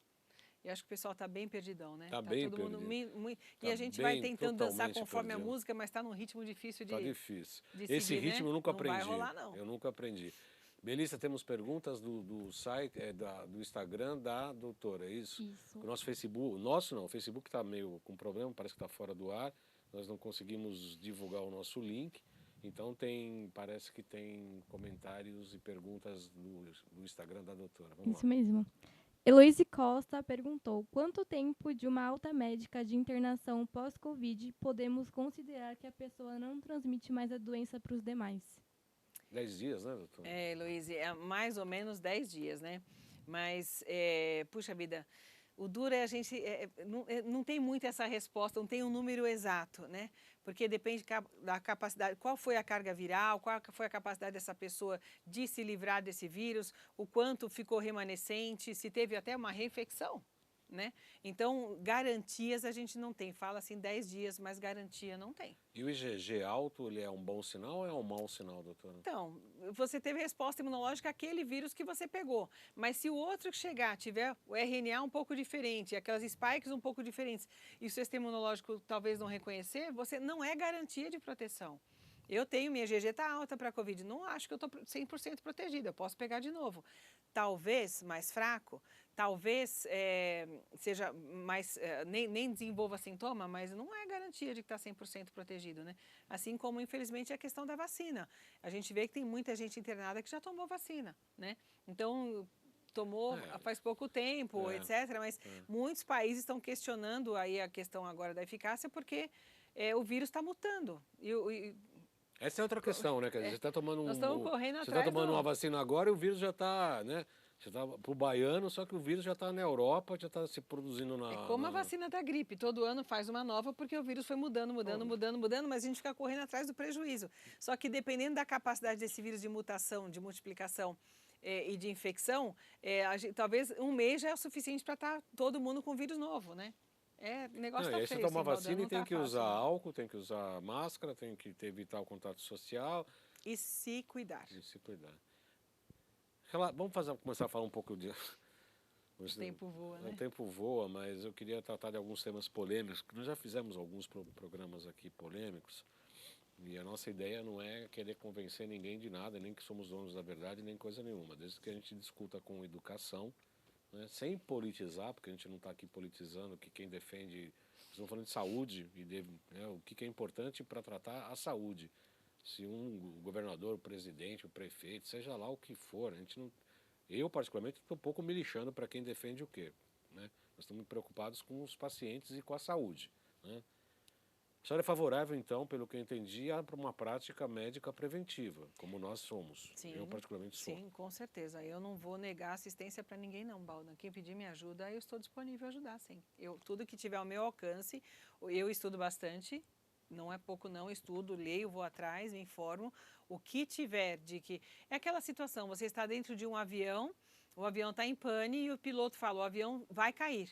E acho que o pessoal está bem perdidão, né? Tá bem todo mundo perdido. E a gente vai tentando dançar conforme a música, mas está num ritmo difícil de Tá difícil. de Esse seguir, ritmo né? eu nunca Não aprendi. vai rolar, não. Eu nunca aprendi. Melissa, temos perguntas do site, do Instagram da doutora, é isso? Isso. O nosso Facebook, o Facebook está meio com problema, parece que está fora do ar, nós não conseguimos divulgar o nosso link, então parece que tem comentários e perguntas do Instagram da doutora. Vamos Isso lá. mesmo. Heloíse Costa perguntou, quanto tempo de uma alta médica de internação pós-Covid podemos considerar que a pessoa não transmite mais a doença para os demais? 10 dias, né, doutora? Luiz, é mais ou menos 10 dias, né? Mas, puxa vida, o duro é a gente, não tem muito essa resposta, não tem um número exato, né? Porque depende da capacidade, qual foi a carga viral, qual foi a capacidade dessa pessoa de se livrar desse vírus, o quanto ficou remanescente, se teve até uma reinfecção, né? Então, garantias a gente não tem. Fala assim 10 dias, mas garantia não tem. E o IgG alto, ele é um bom sinal ou é um mau sinal, doutora? Então, você teve resposta imunológica àquele vírus que você pegou. Mas se o outro que chegar tiver o RNA um pouco diferente, aquelas spikes um pouco diferentes, e o sistema imunológico talvez não reconhecer, você não é garantia de proteção. Eu tenho, minha IgG está alta para a Covid, não acho que eu estou 100% protegida, eu posso pegar de novo. Talvez mais fraco, talvez seja mais, nem desenvolva sintoma, mas não é garantia de que está 100% protegido, né? Assim como, infelizmente, a questão da vacina. A gente vê que tem muita gente internada que já tomou vacina, né? Então, tomou faz pouco tempo, etc. Mas muitos países estão questionando aí a questão agora da eficácia porque o vírus está mutando. Essa é outra questão, né? Quer dizer, você está tomando nós estamos correndo você atrás está tomando uma vacina agora e o vírus já está, né? Você está para o baiano, só que o vírus já está na Europa, já está se produzindo na... É como a vacina da gripe, todo ano faz uma nova porque o vírus foi mudando, mas a gente fica correndo atrás do prejuízo. Só que dependendo da capacidade desse vírus de mutação, de multiplicação e de infecção, talvez um mês já é o suficiente para estar todo mundo com vírus novo, né? O negócio tá feio. Aí você toma assim, vacina e tem que fácil, usar álcool, tem que usar máscara, tem que evitar o contato social. e se cuidar. E se cuidar. Vamos começar a falar um pouco de... O tempo voa, né? O tempo voa, mas eu queria tratar de alguns temas polêmicos, que nós já fizemos alguns programas aqui polêmicos, e a nossa ideia não é querer convencer ninguém de nada, nem que somos donos da verdade, nem coisa nenhuma, desde que a gente discuta com educação, né, sem politizar, porque a gente não está aqui politizando, que quem defende, estamos falando de saúde, né, o que é importante para tratar a saúde. Se o governador, o presidente, o prefeito, seja lá o que for, a gente não... Eu, particularmente, estou um pouco me lixando para quem defende o quê, né? Nós estamos preocupados com os pacientes e com a saúde, né? A senhora é favorável, então, pelo que eu entendi, para uma prática médica preventiva, como nós somos. Sim, eu, particularmente, sou. Sim, com certeza. Eu não vou negar assistência para ninguém, não, Balda. Quem pedir minha ajuda, eu estou disponível a ajudar, sim. Tudo que tiver ao meu alcance, eu estudo bastante, não é pouco não, estudo, leio, vou atrás, me informo. O que tiver de que... É aquela situação, você está dentro de um avião, o avião está em pane e o piloto fala, o avião vai cair.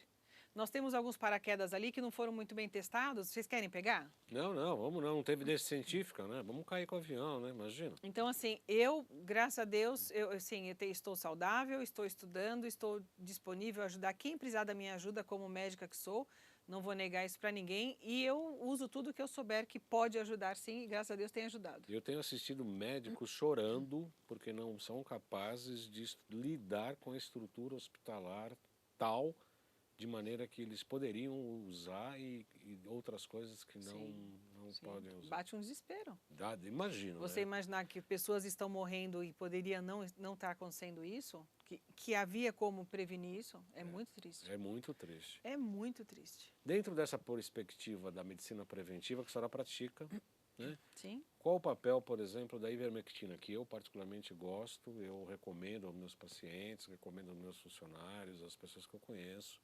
Nós temos alguns paraquedas ali que não foram muito bem testados, vocês querem pegar? Não, vamos não teve evidência científica, né? Vamos cair com o avião, né? Imagina. Então, assim, graças a Deus, estou saudável, estou estudando, estou disponível a ajudar quem precisar da minha ajuda como médica que sou. Não vou negar isso para ninguém e eu uso tudo que eu souber que pode ajudar, sim, e graças a Deus tem ajudado. Eu tenho assistido médicos chorando porque não são capazes de lidar com a estrutura hospitalar tal, de maneira que eles poderiam usar e outras coisas que não podem usar. Bate um desespero. Imagino. Você imaginar que pessoas estão morrendo e poderia não estar acontecendo isso, que havia como prevenir isso, é muito triste. É muito triste. É muito triste. Dentro dessa perspectiva da medicina preventiva que a senhora pratica, né? Sim. Qual o papel, por exemplo, da ivermectina, que eu particularmente gosto, eu recomendo aos meus pacientes, recomendo aos meus funcionários, às pessoas que eu conheço,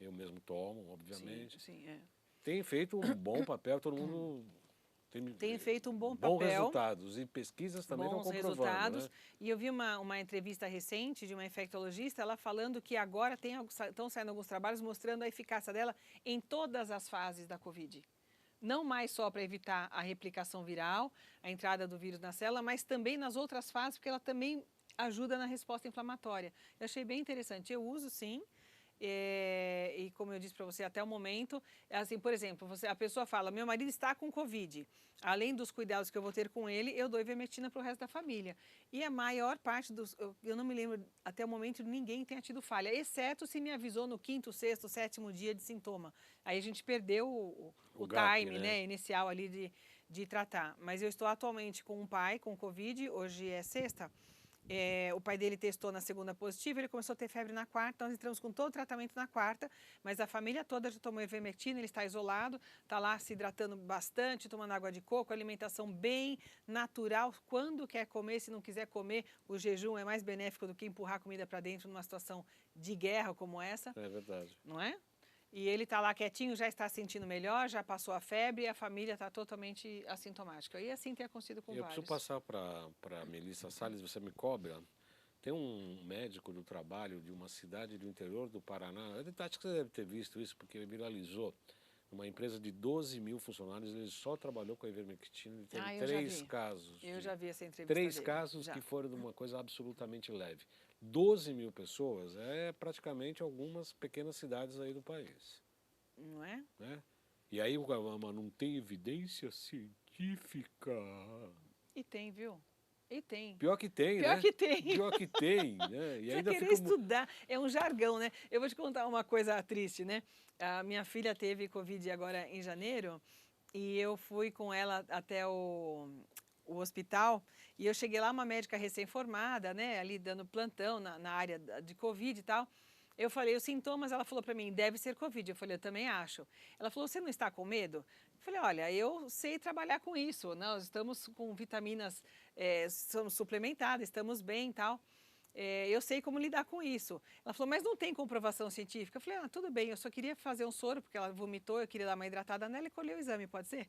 eu mesmo tomo, obviamente. Sim, Tem feito um bom papel, todo mundo tem feito um bom papel. Bons resultados e pesquisas também estão comprovando. Resultados. Né? E eu vi uma entrevista recente de uma infectologista, ela falando que agora estão saindo alguns trabalhos mostrando a eficácia dela em todas as fases da Covid. Não mais só para evitar a replicação viral, a entrada do vírus na célula, mas também nas outras fases, porque ela também ajuda na resposta inflamatória. Eu achei bem interessante. Eu uso, sim. E como eu disse para você, até o momento, assim, por exemplo, a pessoa fala, meu marido está com Covid, além dos cuidados que eu vou ter com ele, eu dou ivermectina para o resto da família. E a maior parte eu não me lembro, até o momento, ninguém tenha tido falha, exceto se me avisou no 5º, 6º, 7º dia de sintoma. Aí a gente perdeu o time, né, inicial ali de tratar. Mas eu estou atualmente com um pai com Covid, hoje é sexta. O pai dele testou na segunda positiva, ele começou a ter febre na quarta, nós entramos com todo o tratamento na quarta, mas a família toda já tomou ivermectina, ele está isolado, está lá se hidratando bastante, tomando água de coco, alimentação bem natural, quando quer comer, se não quiser comer, o jejum é mais benéfico do que empurrar comida para dentro numa situação de guerra como essa. É verdade. Não é? E ele está lá quietinho, já está se sentindo melhor, já passou a febre e a família está totalmente assintomática. E assim tem acontecido com vários. Eu preciso passar para a Melissa Salles, você me cobra. Tem um médico do trabalho de uma cidade do interior do Paraná, acho que você deve ter visto isso, porque viralizou. Uma empresa de 12 mil funcionários, ele só trabalhou com a ivermectina, ele teve 3 casos. Eu já vi essa entrevista 3 dele. casos que foram de uma coisa absolutamente leve. 12 mil pessoas é praticamente algumas pequenas cidades aí do país. Não é? E aí, mas não tem evidência científica. E tem, viu? E tem. Pior que tem, Pior né? que tem. Pior que tem, né? E você ainda querer estudar, é um jargão, né? Eu vou te contar uma coisa triste, né? A minha filha teve Covid agora em janeiro e eu fui com ela até o hospital e eu cheguei lá, uma médica recém-formada, né? Ali dando plantão na área de Covid e tal. Eu falei, os sintomas, ela falou para mim, deve ser Covid. Eu falei, eu também acho. Ela falou, você não está com medo? Eu falei, olha, eu sei trabalhar com isso. Nós estamos com vitaminas, somos suplementadas, estamos bem e tal. Eu sei como lidar com isso. Ela falou, mas não tem comprovação científica? Eu falei, tudo bem, eu só queria fazer um soro, porque ela vomitou, eu queria dar uma hidratada nela e colher o exame, pode ser?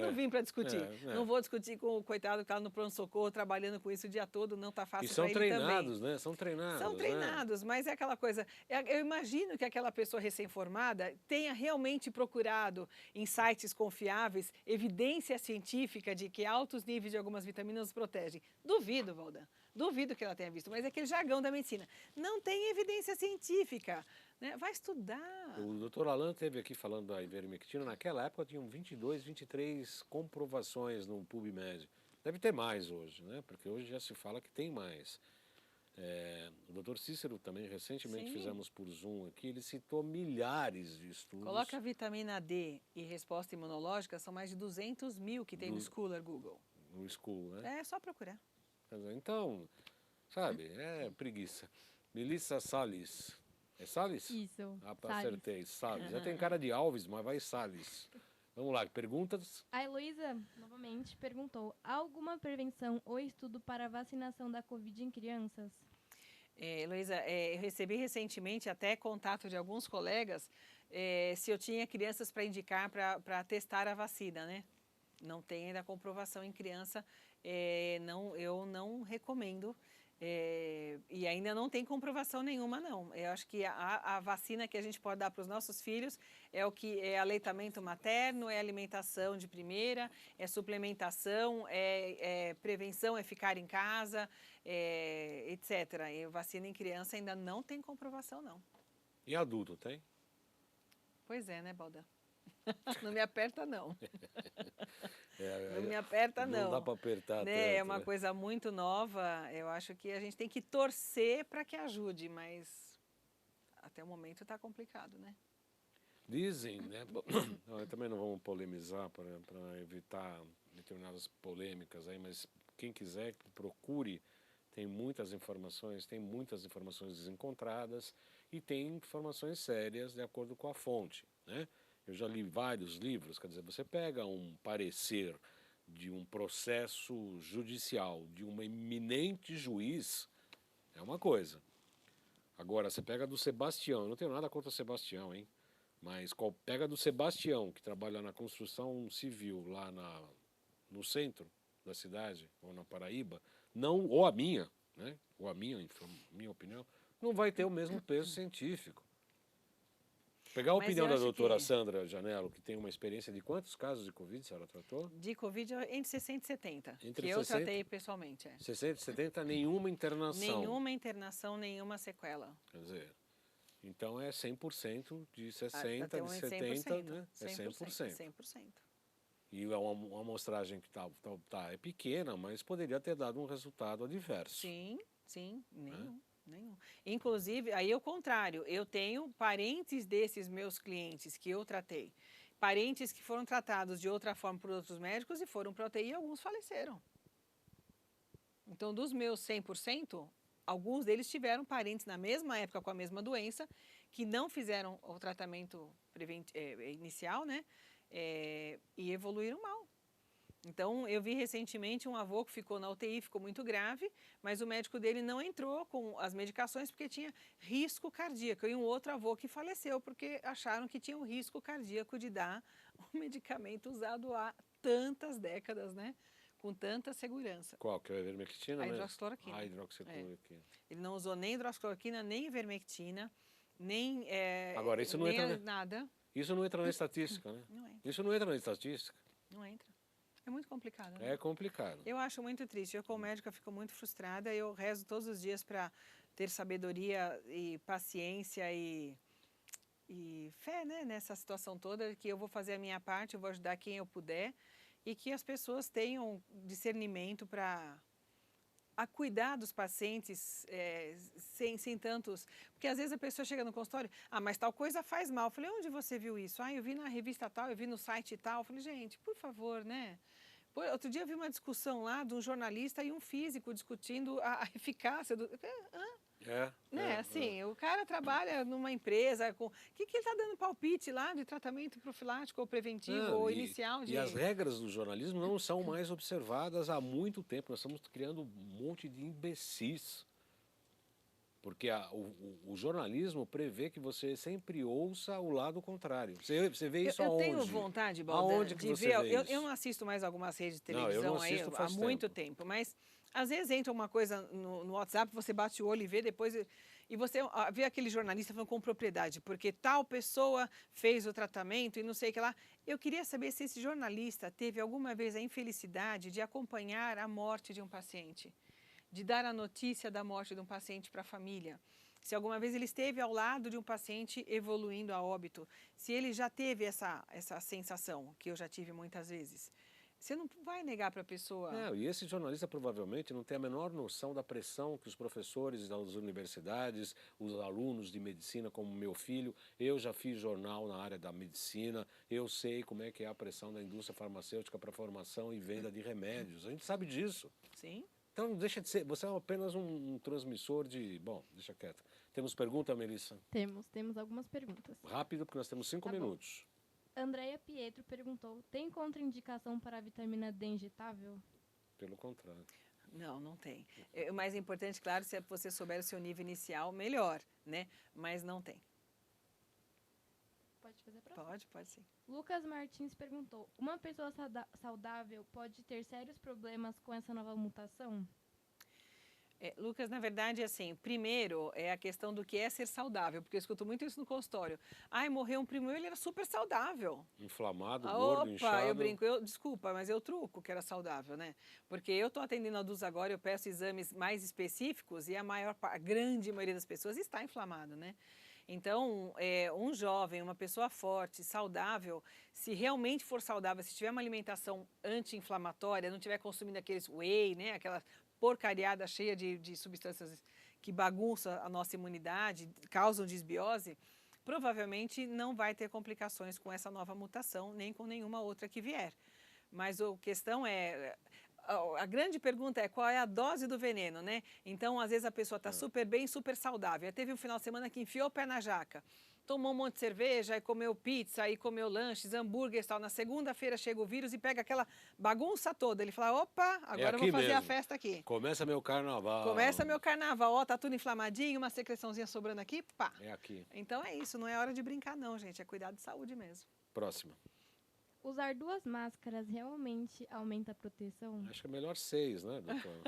Não vim para discutir. É. Não vou discutir com o coitado que está no pronto-socorro trabalhando com isso o dia todo, não está fácil E são para ele também. treinados, né? São treinados. São treinados, mas é aquela coisa. Eu imagino que aquela pessoa recém-formada tenha realmente procurado em sites confiáveis evidência científica de que altos níveis de algumas vitaminas nos protegem. Duvido, Valdan. Duvido que ela tenha visto, mas é aquele jargão da medicina. Não tem evidência científica. Né? Vai estudar. O doutor Alan esteve aqui falando da ivermectina. Naquela época tinham 22, 23 comprovações no PubMed. Deve ter mais hoje, né? Porque hoje já se fala que tem mais. O doutor Cícero também, recentemente Sim. fizemos por Zoom aqui, ele citou milhares de estudos. Coloca a vitamina D e resposta imunológica, são mais de 200 mil que tem no Scholar Google. No School, né? É só procurar. Então, sabe, é preguiça. Melissa Salles. É Salles? Isso. Ah, Salles. acertei. Salles. Já tem cara de Alves, mas vai Salles. Vamos lá, perguntas? A Heloísa, novamente, perguntou: há alguma prevenção ou estudo para a vacinação da Covid em crianças? Heloísa, eu recebi recentemente até contato de alguns colegas se eu tinha crianças para indicar para testar a vacina, né? Não tem ainda comprovação em criança, eu não recomendo. E ainda não tem comprovação nenhuma, não. Eu acho que a vacina que a gente pode dar para os nossos filhos é o que é aleitamento materno, é alimentação de primeira, é suplementação, é prevenção, é ficar em casa, etc. E vacina em criança ainda não tem comprovação, não. E adulto, tem? Pois é, né, Baldan? Não me aperta, não. Não me aperta, não. Não dá para apertar né? tanto, É uma né? coisa muito nova. Eu acho que a gente tem que torcer para que ajude, mas até o momento está complicado, né? Dizem, né? Também não vamos polemizar para evitar determinadas polêmicas aí, mas quem quiser procure, tem muitas informações desencontradas e tem informações sérias de acordo com a fonte, né? Eu já li vários livros, quer dizer, você pega um parecer de um processo judicial, de um eminente juiz, é uma coisa. Agora, você pega do Sebastião, eu não tenho nada contra o Sebastião, hein? Mas pega do Sebastião, que trabalha na construção civil lá no centro da cidade, ou na Paraíba, não, ou a minha, né? Ou a minha opinião, não vai ter o mesmo peso científico. Pegar a Mas opinião eu da acho doutora que- Sandra Janello, que tem uma experiência de quantos casos de Covid a senhora tratou? De Covid, entre 60 e 70, Entre que eu 60? tratei pessoalmente. 60, 70, nenhuma internação. Nenhuma internação, nenhuma sequela. Quer dizer, então é 100% de 60, Até o de momento, 70, né? É 100%. 100%. 100%. E é uma amostragem que é pequena, mas poderia ter dado um resultado adverso. Sim, nenhum. Inclusive, aí é o contrário, eu tenho parentes desses meus clientes que eu tratei, parentes que foram tratados de outra forma por outros médicos e foram para UTI e alguns faleceram. Então, dos meus 100%, alguns deles tiveram parentes na mesma época com a mesma doença que não fizeram o tratamento inicial, né? E evoluíram mal. Então, eu vi recentemente um avô que ficou na UTI, ficou muito grave, mas o médico dele não entrou com as medicações porque tinha risco cardíaco. E um outro avô que faleceu porque acharam que tinha um risco cardíaco de dar um medicamento usado há tantas décadas, né? Com tanta segurança. Qual? Que é a ivermectina A mesmo? hidroxicloroquina. A hidroxicloroquina. Ele não usou nem hidroxicloroquina, nem ivermectina, nem, Agora, isso não nem entra, né? nada. Isso não entra na estatística, né? Não entra, Isso não entra na estatística. não entra. É muito complicado, né? É complicado. Eu acho muito triste. Eu, como médica, fico muito frustrada. Eu rezo todos os dias para ter sabedoria e paciência e fé, né, nessa situação toda, que eu vou fazer a minha parte, eu vou ajudar quem eu puder e que as pessoas tenham discernimento para cuidar dos pacientes sem tantos... Porque às vezes a pessoa chega no consultório, mas tal coisa faz mal. Eu falei, onde você viu isso? Eu vi na revista tal, eu vi no site tal. Eu falei, gente, por favor, né? Outro dia eu vi uma discussão lá de um jornalista e um físico discutindo a eficácia do... O cara trabalha numa empresa com... O que ele está dando palpite lá de tratamento profilático ou preventivo ou inicial? E as regras do jornalismo não são mais observadas há muito tempo. Nós estamos criando um monte de imbecis. Porque o jornalismo prevê que você sempre ouça o lado contrário. Você vê isso Eu aonde? tenho vontade, Baldan, Aonde que de você ver. vê Eu isso? não assisto mais algumas redes de Não, eu não televisão aí assisto há faz muito tempo. tempo, mas às vezes entra uma coisa no WhatsApp, você bate o olho e vê depois. E você vê aquele jornalista falando com propriedade, porque tal pessoa fez o tratamento e não sei o que lá. Eu queria saber se esse jornalista teve alguma vez a infelicidade de acompanhar a morte de um paciente, de dar a notícia da morte de um paciente para a família. Se alguma vez ele esteve ao lado de um paciente evoluindo a óbito, se ele já teve essa sensação, que eu já tive muitas vezes. Você não vai negar para a pessoa. Não, e esse jornalista provavelmente não tem a menor noção da pressão que os professores das universidades, os alunos de medicina, como meu filho, eu já fiz jornal na área da medicina, eu sei como é que é a pressão da indústria farmacêutica para formação e venda de remédios. A gente sabe disso. Sim. Então deixa de ser, você é apenas um transmissor de... Bom, deixa quieto. Temos pergunta, Melissa? Temos algumas perguntas. Rápido, porque nós temos 5 Tá bom. minutos. Andréia Pietro perguntou, tem contraindicação para a vitamina D injetável? Pelo contrário. Não tem. O mais importante, claro, se você souber o seu nível inicial, melhor, né? Mas não tem. Pode fazer a próxima? Pode sim. Lucas Martins perguntou, uma pessoa saudável pode ter sérios problemas com essa nova mutação? Lucas, na verdade, assim, primeiro é a questão do que é ser saudável, porque eu escuto muito isso no consultório. Ai, morreu um primo meu, ele era super saudável. Inflamado, gordo, Opa, inchado. eu brinco, desculpa, mas eu truco que era saudável, né? Porque eu estou atendendo a DUS agora, eu peço exames mais específicos e a grande maioria das pessoas está inflamado, né? Então, um jovem, uma pessoa forte, saudável, se realmente for saudável, se tiver uma alimentação anti-inflamatória, não estiver consumindo aqueles whey, né? Aquela porcariada cheia de substâncias que bagunçam a nossa imunidade, causam desbiose, provavelmente não vai ter complicações com essa nova mutação, nem com nenhuma outra que vier. Mas a questão a grande pergunta é qual é a dose do veneno, né? Então, às vezes a pessoa está super bem, super saudável. Aí teve um final de semana que enfiou o pé na jaca, tomou um monte de cerveja, aí comeu pizza, aí comeu lanches, hambúrgueres e tal. Na segunda-feira chega o vírus e pega aquela bagunça toda. Ele fala, opa, agora eu vou fazer a festa aqui. Começa meu carnaval. Começa meu carnaval, ó, tá tudo inflamadinho, uma secreçãozinha sobrando aqui, pá. É aqui. Então é isso, não é hora de brincar não, gente, é cuidar de saúde mesmo. Próxima. Usar 2 máscaras realmente aumenta a proteção? Acho que é melhor 6, né, doutor?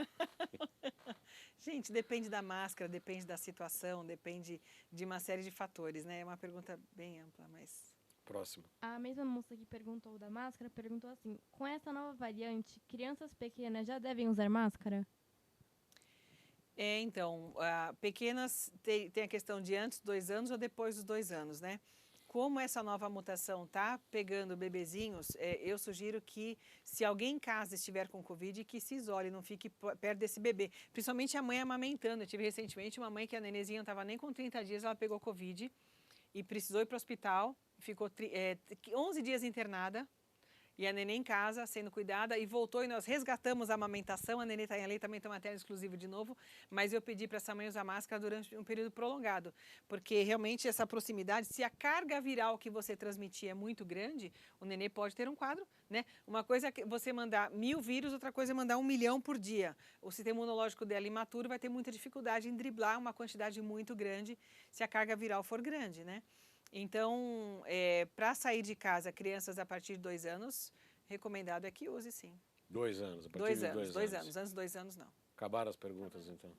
Gente, depende da máscara, depende da situação, depende de uma série de fatores, né? É uma pergunta bem ampla, mas... Próximo. A mesma moça que perguntou da máscara perguntou assim, com essa nova variante, crianças pequenas já devem usar máscara? Então, pequenas tem a questão de antes dos 2 anos ou depois dos 2 anos, né? Como essa nova mutação tá pegando bebezinhos, eu sugiro que se alguém em casa estiver com Covid, que se isole, não fique perto desse bebê. Principalmente a mãe amamentando. Eu tive recentemente uma mãe que a nenenzinha não estava nem com 30 dias, ela pegou Covid e precisou ir para o hospital, ficou 11 dias internada. E a neném em casa, sendo cuidada, e voltou e nós resgatamos a amamentação. A neném está em aleitamento materno exclusivo de novo, mas eu pedi para essa mãe usar máscara durante um período prolongado, porque realmente essa proximidade, se a carga viral que você transmitir é muito grande, o neném pode ter um quadro, né? Uma coisa é você mandar 1000 vírus, outra coisa é mandar 1 milhão por dia. O sistema imunológico dela imaturo vai ter muita dificuldade em driblar uma quantidade muito grande se a carga viral for grande, né? Então, para sair de casa, crianças a partir de 2 anos, recomendado é que use sim. 2 anos, a partir de 2 anos. 2 anos, antes de 2 anos não. Acabaram as perguntas, então.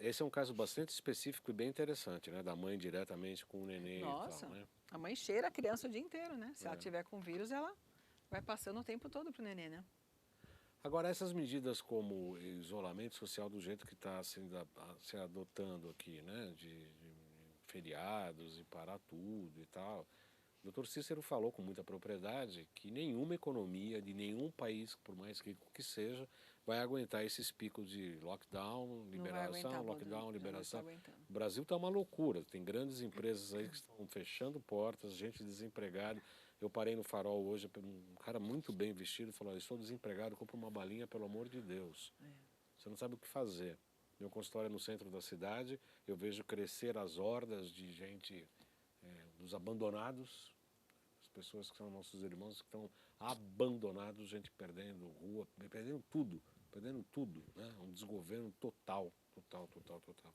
Esse é um caso bastante específico e bem interessante, né? Da mãe diretamente com o neném. Nossa, e tal, né? A mãe cheira a criança o dia inteiro, né? Se ela tiver com vírus, ela vai passando o tempo todo pro neném, né? Agora, essas medidas como isolamento social do jeito que está se adotando aqui, né? De feriados e parar tudo e tal. O doutor Cícero falou com muita propriedade que nenhuma economia de nenhum país, por mais rico que seja, vai aguentar esses picos de lockdown, liberação, lockdown, liberação. O Brasil está uma loucura, tem grandes empresas aí que estão fechando portas, gente desempregada. Eu parei no Farol hoje, um cara muito bem vestido falou, estou desempregado, compra uma balinha, pelo amor de Deus. Você não sabe o que fazer. Meu consultório é no centro da cidade, eu vejo crescer as hordas de gente, dos abandonados, as pessoas que são nossos irmãos que estão abandonados, gente perdendo rua, perdendo tudo, perdendo tudo, né? Um desgoverno total, total, total, total.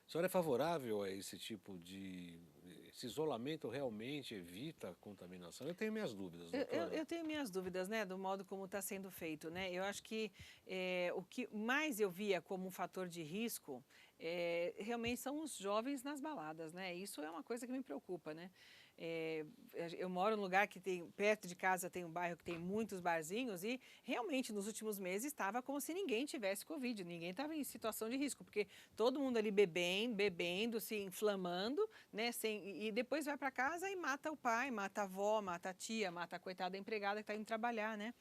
A senhora é favorável a esse tipo de... Esse isolamento realmente evita a contaminação? Eu tenho minhas dúvidas, doutora. Eu tenho minhas dúvidas, né, do modo como está sendo feito, né? Eu acho que o que mais eu via como um fator de risco realmente são os jovens nas baladas, né? Isso é uma coisa que me preocupa, né? Eu moro num lugar que tem, perto de casa tem um bairro que tem muitos barzinhos e realmente nos últimos meses estava como se ninguém tivesse Covid, ninguém estava em situação de risco, porque todo mundo ali bebendo, se inflamando, né? E depois vai para casa e mata o pai, mata a avó, mata a tia, mata a coitada empregada que está indo trabalhar, né?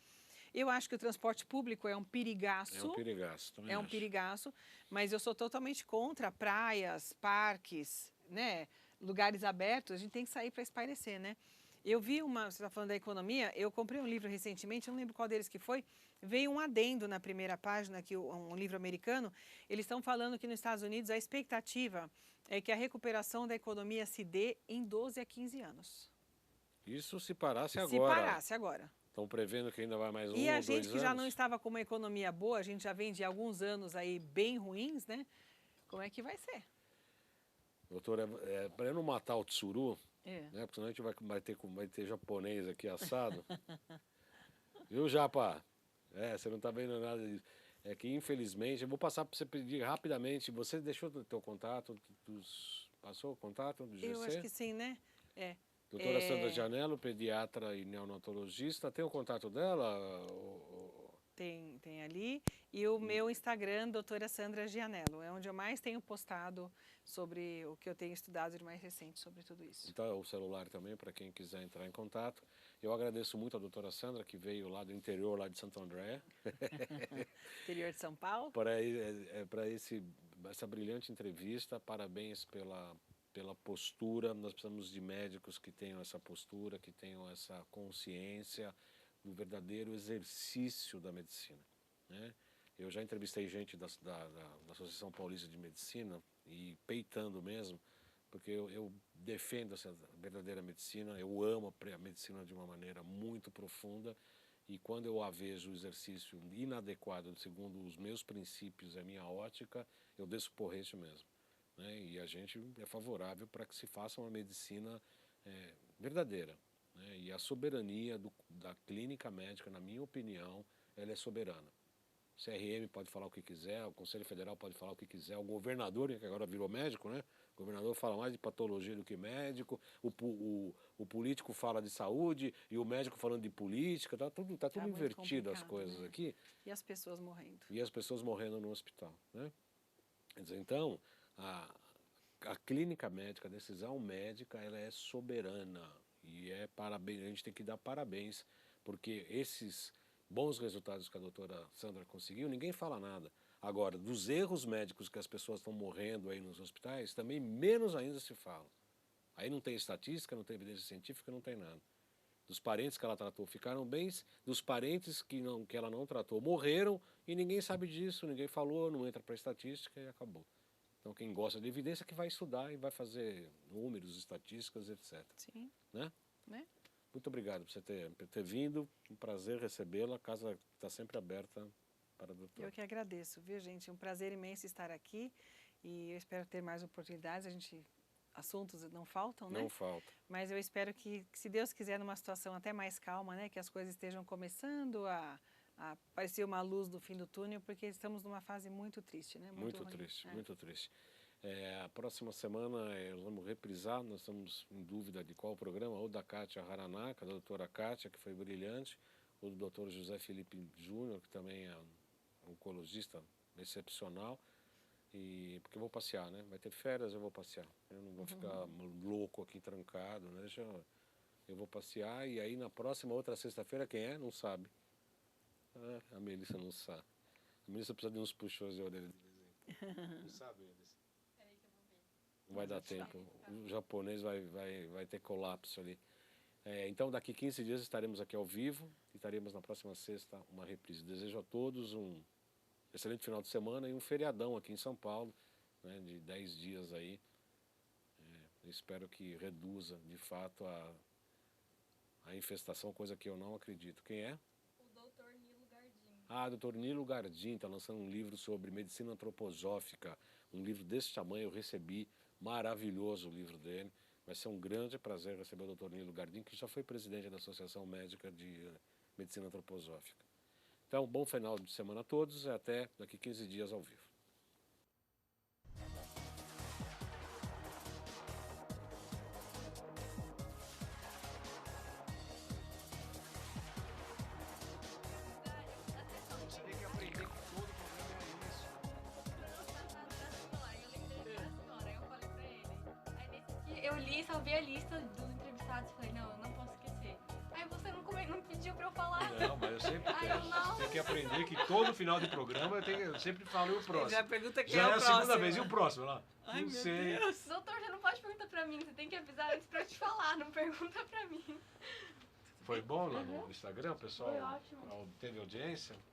Eu acho que o transporte público é um perigaço. É um perigaço, também acho. Perigaço, mas eu sou totalmente contra praias, parques, né? Lugares abertos, a gente tem que sair para espairecer, né? Eu vi você está falando da economia, eu comprei um livro recentemente, eu não lembro qual deles que foi, veio um adendo na primeira página, um livro americano, eles estão falando que nos Estados Unidos a expectativa é que a recuperação da economia se dê em 12 a 15 anos. Isso se parasse agora. Se parasse agora. Estão prevendo que ainda vai mais 1 ou 2 E a anos. gente que já não estava com uma economia boa, a gente já vem de alguns anos aí bem ruins, né? Como é que vai ser? Doutora, para eu não matar o tsuru, É. né? Porque senão a gente vai ter japonês aqui assado. Viu, Japa? Você não está vendo nada disso. É que, infelizmente, eu vou passar para você pedir rapidamente. Você deixou o teu contato? Passou o contato do GC? Eu acho que sim, né? Doutora Sandra Gianello, pediatra e neonatologista. Tem o contato dela? Tem ali. E o meu Instagram, doutora Sandra Gianello, é onde eu mais tenho postado sobre o que eu tenho estudado de mais recente sobre tudo isso. Então, o celular também, para quem quiser entrar em contato. Eu agradeço muito a doutora Sandra, que veio lá do interior, lá de Santo André. Interior de São Paulo. Para essa brilhante entrevista. Parabéns pela postura. Nós precisamos de médicos que tenham essa postura, que tenham essa consciência do verdadeiro exercício da medicina, né? Eu já entrevistei gente da Associação Paulista de Medicina, e peitando mesmo, porque eu defendo essa verdadeira medicina, eu amo a medicina de uma maneira muito profunda, e quando eu a vejo o exercício inadequado, segundo os meus princípios, a minha ótica, eu desço porrete mesmo, né? E a gente é favorável para que se faça uma medicina verdadeira, né? E a soberania da clínica médica, na minha opinião, ela é soberana. O CRM pode falar o que quiser, o Conselho Federal pode falar o que quiser, o governador, que agora virou médico, né? O governador fala mais de patologia do que médico, o político fala de saúde e o médico falando de política, tá tudo invertido as coisas, né? Aqui. E as pessoas morrendo. E as pessoas morrendo no hospital, né? Quer dizer, então, a clínica médica, a decisão médica, ela é soberana. E a gente tem que dar parabéns, porque esses bons resultados que a doutora Sandra conseguiu, ninguém fala nada. Agora, dos erros médicos que as pessoas estão morrendo aí nos hospitais, também menos ainda se fala. Aí não tem estatística, não tem evidência científica, não tem nada. Dos parentes que ela tratou ficaram bem, dos parentes que ela não tratou morreram e ninguém sabe disso, ninguém falou, não entra para estatística e acabou. Então, quem gosta de evidência que vai estudar e vai fazer números, estatísticas, etc. Sim. Né? Né? Muito obrigado por você ter vindo. Um prazer recebê-la. A casa está sempre aberta para a doutora. Eu que agradeço, viu, gente? Um prazer imenso estar aqui e eu espero ter mais oportunidades. Assuntos não faltam, né? Não falta. Mas eu espero que, se Deus quiser, numa situação até mais calma, né? Que as coisas estejam começando a aparecer uma luz no fim do túnel, porque estamos numa fase muito triste, né? Muito triste, muito triste. A próxima semana nós vamos reprisar, nós estamos em dúvida de qual programa, ou da Kátia Haranaka, da doutora Kátia, que foi brilhante, ou do doutor José Felipe Júnior, que também é um oncologista excepcional, porque eu vou passear, né? Vai ter férias, eu vou passear. Eu não vou ficar louco aqui, trancado, né? Eu vou passear, e aí na próxima, outra sexta-feira, quem é? Não sabe. A Melissa não sabe. A Melissa precisa de uns puxões de orelha. Não sabe, Melissa. Não vai dar tempo. O japonês vai ter colapso ali. Então, daqui 15 dias estaremos aqui ao vivo e estaremos na próxima sexta uma reprise. Desejo a todos um excelente final de semana e um feriadão aqui em São Paulo, né, de 10 dias aí. Espero que reduza, de fato, a infestação, coisa que eu não acredito. Quem é? O doutor Nilo Gardini. Ah, doutor Nilo Gardim está lançando um livro sobre medicina antroposófica, um livro desse tamanho, eu recebi, maravilhoso o livro dele. Vai ser um grande prazer receber o doutor Nilo Gardim, que já foi presidente da Associação Médica de Medicina Antroposófica. Então, bom final de semana a todos e até daqui 15 dias ao vivo. Você tem que aprender que todo programa é isso. Eu li, salvei a lista dos entrevistados e falei, não, eu não posso esquecer. Aí você não pediu pra eu falar. Não, mas eu sempre Ai, peço. não. Você tem que aprender que todo final de programa eu sempre falo e o próximo. Já pergunta quem Já é o a segunda próximo. vez, e o próximo lá? Ai, não meu sei. Deus. Doutor, você não pode perguntar pra mim, você tem que avisar antes pra eu te falar, não pergunta pra mim. Foi bom lá no Instagram, pessoal? Foi ótimo. Teve audiência?